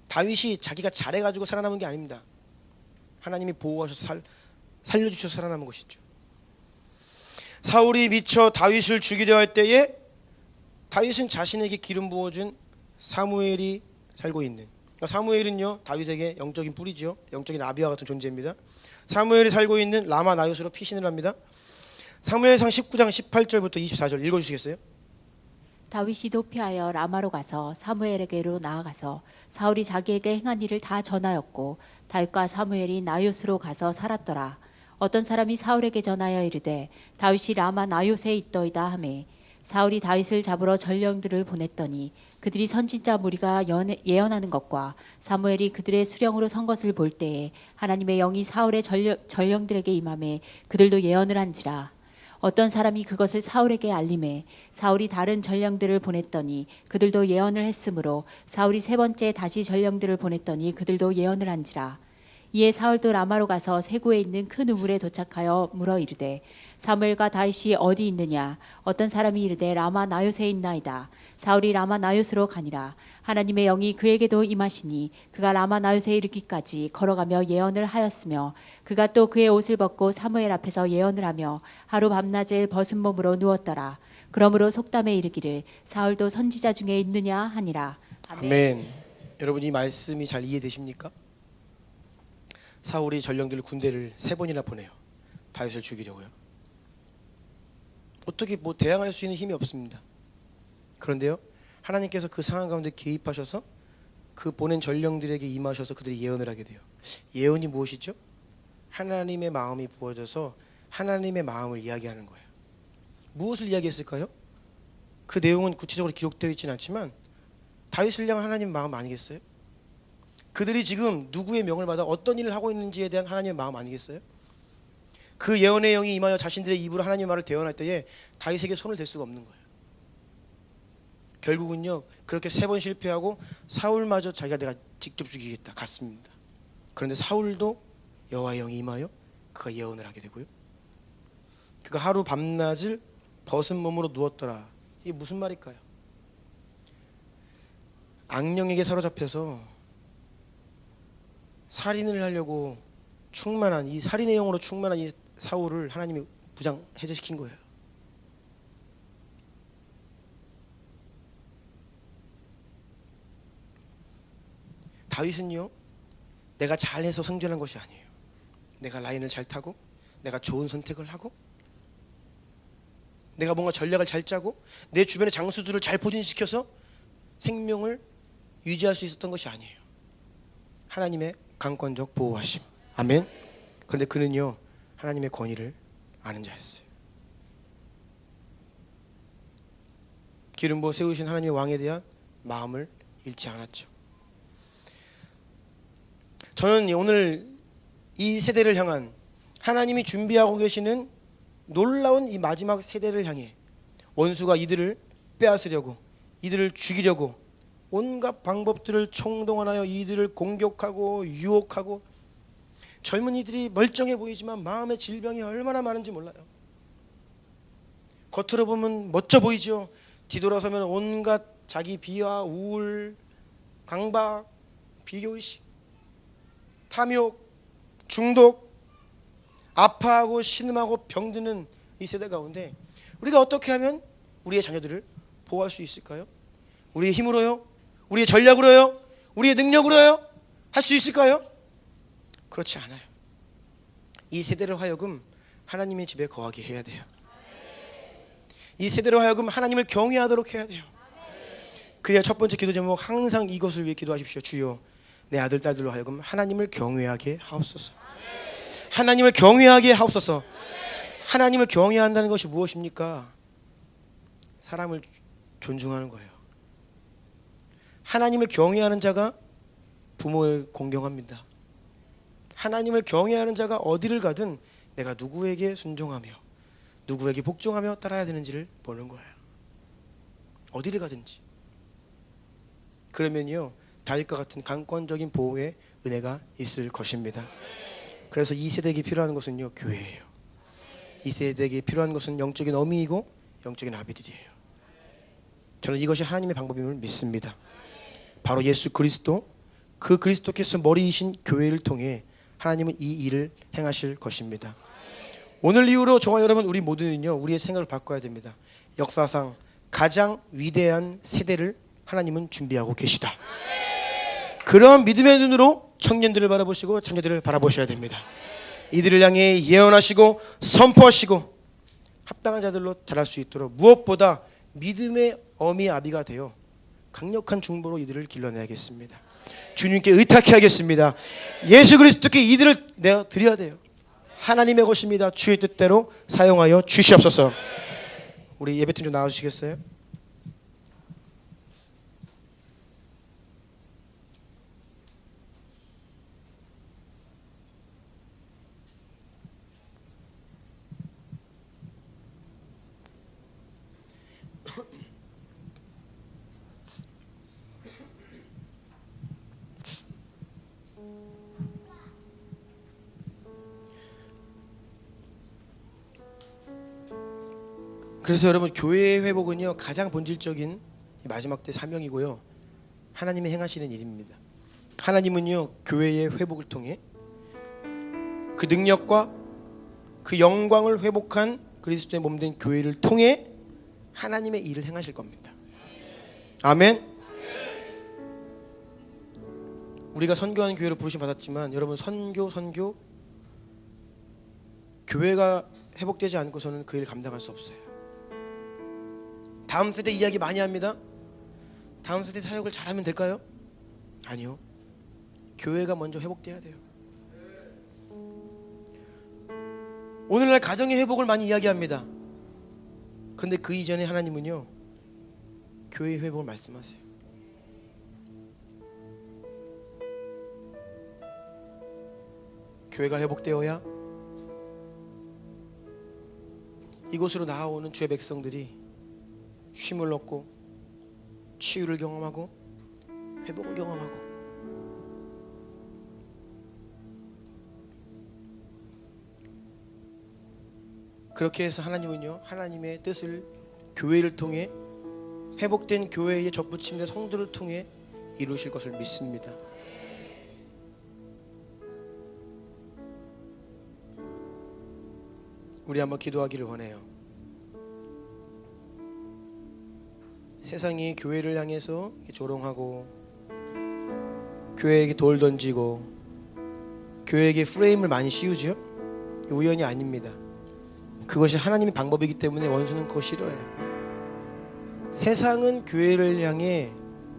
Speaker 1: 다윗이 자기가 잘해가지고 살아남은 게 아닙니다. 하나님이 보호하셔서 살려주셔서 살아남은 것이죠. 사울이 미쳐 다윗을 죽이려 할 때에 다윗은 자신에게 기름 부어준 사무엘이 살고 있는, 그러니까 사무엘은요 다윗에게 영적인 뿌리죠. 영적인 아비와 같은 존재입니다. 사무엘이 살고 있는 라마 나요스로 피신을 합니다. 사무엘상 19장 18절부터 24절 읽어주시겠어요?
Speaker 2: 다윗이 도피하여 라마로 가서 사무엘에게로 나아가서 사울이 자기에게 행한 일을 다 전하였고 다윗과 사무엘이 나요스로 가서 살았더라. 어떤 사람이 사울에게 전하여 이르되 다윗이 라마 나요스에 있더이다 하매 사울이 다윗을 잡으러 전령들을 보냈더니 그들이 선지자 무리가 예언하는 것과 사무엘이 그들의 수령으로 선 것을 볼 때에 하나님의 영이 사울의 전령들에게 임하매 그들도 예언을 한지라. 어떤 사람이 그것을 사울에게 알림해 사울이 다른 전령들을 보냈더니 그들도 예언을 했으므로 사울이 세 번째 다시 전령들을 보냈더니 그들도 예언을 한지라. 이에 사울도 라마로 가서 세구에 있는 큰 우물에 도착하여 물어 이르되 사무엘과 다윗이 어디 있느냐. 어떤 사람이 이르되 라마 나요스에 있나이다. 사울이 라마 나요스로 가니라. 하나님의 영이 그에게도 임하시니 그가 라마 나요스에 이르기까지 걸어가며 예언을 하였으며 그가 또 그의 옷을 벗고 사무엘 앞에서 예언을 하며 하루 밤낮을 벗은 몸으로 누웠더라. 그러므로 속담에 이르기를 사울도 선지자 중에 있느냐 하니라.
Speaker 1: 아멘. 여러분 이 말씀이 잘 이해되십니까? 사울이 전령들 군대를 3번이나 보내요. 다윗을 죽이려고요. 어떻게 대항할 수 있는 힘이 없습니다. 그런데요, 하나님께서 그 상황 가운데 개입하셔서 그 보낸 전령들에게 임하셔서 그들이 예언을 하게 돼요. 예언이 무엇이죠? 하나님의 마음이 부어져서 하나님의 마음을 이야기하는 거예요. 무엇을 이야기했을까요? 그 내용은 구체적으로 기록되어 있지는 않지만 다윗을 향한 하나님의 마음 아니겠어요? 그들이 지금 누구의 명을 받아 어떤 일을 하고 있는지에 대한 하나님의 마음 아니겠어요? 그 예언의 영이 임하여 자신들의 입으로 하나님의 말을 대언할 때에 다윗에게 손을 댈 수가 없는 거예요. 결국은요 그렇게 3번 실패하고 사울마저 자기가 내가 직접 죽이겠다 갔습니다. 그런데 사울도 여호와의 영이 임하여 그가 예언을 하게 되고요. 그가 하루 밤낮을 벗은 몸으로 누웠더라. 이게 무슨 말일까요? 악령에게 사로잡혀서 살인을 하려고 충만한 이 살인의 영으로 충만한 이 사울을 하나님이 해제시킨 거예요. 다윗은요 내가 잘해서 성전한 것이 아니에요. 내가 라인을 잘 타고 내가 좋은 선택을 하고 내가 뭔가 전략을 잘 짜고 내 주변의 장수들을 잘 포진시켜서 생명을 유지할 수 있었던 것이 아니에요. 하나님의 강권적 보호하심. 아멘. 그런데 그는요 하나님의 권위를 아는 자였어요. 기름 부어 세우신 하나님의 왕에 대한 마음을 잃지 않았죠. 저는 오늘 이 세대를 향한 하나님이 준비하고 계시는 놀라운 이 마지막 세대를 향해 원수가 이들을 빼앗으려고 이들을 죽이려고 온갖 방법들을 총동원하여 이들을 공격하고 유혹하고 젊은이들이 멀쩡해 보이지만 마음의 질병이 얼마나 많은지 몰라요. 겉으로 보면 멋져 보이죠. 뒤돌아서면 온갖 자기 비하, 우울, 강박, 비교의식, 탐욕, 중독, 아파하고 신음하고 병드는 이 세대 가운데 우리가 어떻게 하면 우리의 자녀들을 보호할 수 있을까요? 우리의 힘으로요? 우리의 전략으로요? 우리의 능력으로요? 할 수 있을까요? 그렇지 않아요. 이 세대를 하여금 하나님의 집에 거하게 해야 돼요. 이 세대로 하여금 하나님을 경외하도록 해야 돼요. 그래야 첫 번째 기도 제목, 항상 이것을 위해 기도하십시오. 주여, 내 아들 딸들로 하여금 하나님을 경외하게 하옵소서. 하나님을 경외하게 하옵소서. 하나님을 경외한다는 것이 무엇입니까? 사람을 존중하는 거예요. 하나님을 경외하는 자가 부모를 공경합니다. 하나님을 경외하는 자가 어디를 가든 내가 누구에게 순종하며 누구에게 복종하며 따라야 되는지를 보는 거예요. 어디를 가든지. 그러면요, 다윗과 같은 강권적인 보호의 은혜가 있을 것입니다. 그래서 이 세대에게 필요한 것은요, 교회예요. 이 세대에게 필요한 것은 영적인 어미이고 영적인 아비들이에요. 저는 이것이 하나님의 방법임을 믿습니다. 바로 예수 그리스도, 그 그리스도께서 머리이신 교회를 통해 하나님은 이 일을 행하실 것입니다. 오늘 이후로 저와 여러분, 우리 모두는요, 우리의 생각을 바꿔야 됩니다. 역사상 가장 위대한 세대를 하나님은 준비하고 계시다. 그러한 믿음의 눈으로 청년들을 바라보시고 자녀들을 바라보셔야 됩니다. 이들을 향해 예언하시고 선포하시고 합당한 자들로 자랄 수 있도록 무엇보다 믿음의 어미 아비가 되어 강력한 중보로 이들을 길러내야겠습니다. 주님께 의탁해야겠습니다. 예수 그리스도께 이들을 내어 드려야 돼요. 하나님의 것입니다. 주의 뜻대로 사용하여 주시옵소서. 우리 예배팀 좀 나와주시겠어요? 그래서 여러분, 교회의 회복은요, 가장 본질적인 마지막 때 사명이고요, 하나님이 행하시는 일입니다. 하나님은요, 교회의 회복을 통해 그 능력과 그 영광을 회복한 그리스도의 몸된 교회를 통해 하나님의 일을 행하실 겁니다. 아멘. 우리가 선교하는 교회로 부르심 받았지만 여러분, 선교 교회가 회복되지 않고서는 그 일 감당할 수 없어요. 다음 세대 이야기 많이 합니다. 다음 세대 사역을 잘하면 될까요? 아니요. 교회가 먼저 회복돼야 돼요. 오늘날 가정의 회복을 많이 이야기합니다. 그런데 그 이전에 하나님은요, 교회의 회복을 말씀하세요. 교회가 회복되어야 이곳으로 나아오는 주의 백성들이 쉼을 얻고 치유를 경험하고 회복을 경험하고, 그렇게 해서 하나님은요, 하나님의 뜻을 교회를 통해, 회복된 교회에 접붙임된 성도를 통해 이루실 것을 믿습니다. 우리 한번 기도하기를 원해요. 세상이 교회를 향해서 조롱하고 교회에게 돌 던지고 교회에게 프레임을 많이 씌우죠. 우연이 아닙니다. 그것이 하나님의 방법이기 때문에 원수는 그거 싫어해요. 세상은 교회를 향해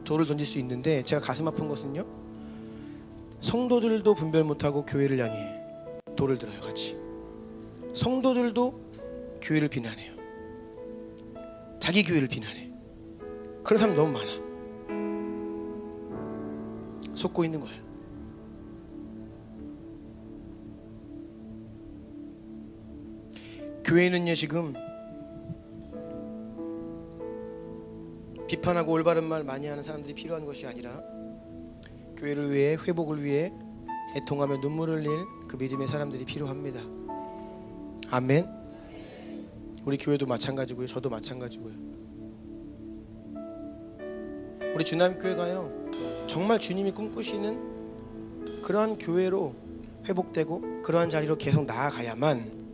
Speaker 1: 돌을 던질 수 있는데, 제가 가슴 아픈 것은요, 성도들도 분별 못하고 교회를 향해 돌을 들어요. 같이 성도들도 교회를 비난해요. 자기 교회를 비난해. 그런 사람 너무 많아. 속고 있는 거예요. 교회는요, 지금 비판하고 올바른 말 많이 하는 사람들이 필요한 것이 아니라 교회를 위해, 회복을 위해 애통하며 눈물을 흘릴 그 믿음의 사람들이 필요합니다. 아멘. 우리 교회도 마찬가지고요, 저도 마찬가지고요. 우리 주남교회가요, 정말 주님이 꿈꾸시는 그러한 교회로 회복되고 그러한 자리로 계속 나아가야만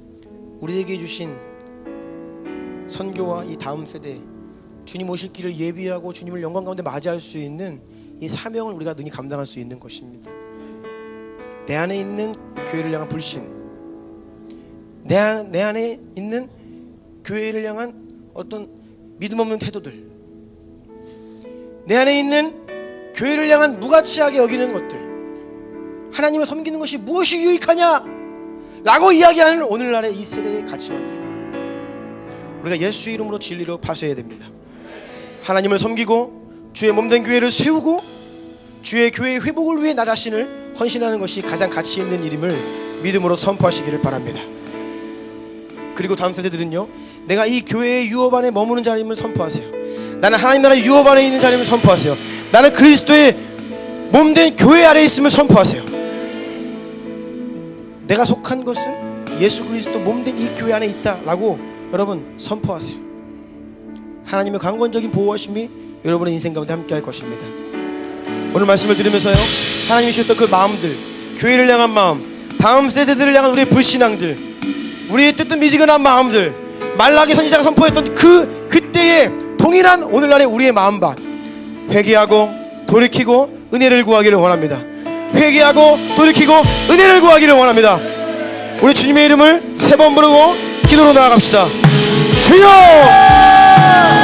Speaker 1: 우리에게 주신 선교와 이 다음 세대, 주님 오실 길을 예비하고 주님을 영광 가운데 맞이할 수 있는 이 사명을 우리가 능히 감당할 수 있는 것입니다. 내 안에 있는 교회를 향한 불신, 내 안에 있는 교회를 향한 어떤 믿음 없는 태도들, 내 안에 있는 교회를 향한 무가치하게 여기는 것들, 하나님을 섬기는 것이 무엇이 유익하냐 라고 이야기하는 오늘날의 이 세대의 가치관들, 우리가 예수 이름으로 진리로 파쇄해야 됩니다. 하나님을 섬기고 주의 몸된 교회를 세우고 주의 교회의 회복을 위해 나 자신을 헌신하는 것이 가장 가치 있는 일임을 믿음으로 선포하시기를 바랍니다. 그리고 다음 세대들은요, 내가 이 교회의 유업 안에 머무는 자임을 선포하세요. 나는 하나님 나라의 유업 안에 있는 자임을 선포하세요. 나는 그리스도의 몸된 교회 아래에 있음을 선포하세요. 내가 속한 것은 예수 그리스도 몸된 이 교회 안에 있다라고 여러분 선포하세요. 하나님의 강권적인 보호하심이 여러분의 인생 가운데 함께할 것입니다. 오늘 말씀을 들으면서요, 하나님이 주셨던 그 마음들, 교회를 향한 마음, 다음 세대들을 향한 우리의 불신앙들, 우리의 뜨뜻미지근한 마음들, 말라기 선지자가 선포했던 그때의 동일한 오늘날의 우리의 마음밭, 회개하고 돌이키고 은혜를 구하기를 원합니다. 회개하고 돌이키고 은혜를 구하기를 원합니다. 우리 주님의 이름을 3번 부르고 기도로 나아갑시다. 주여!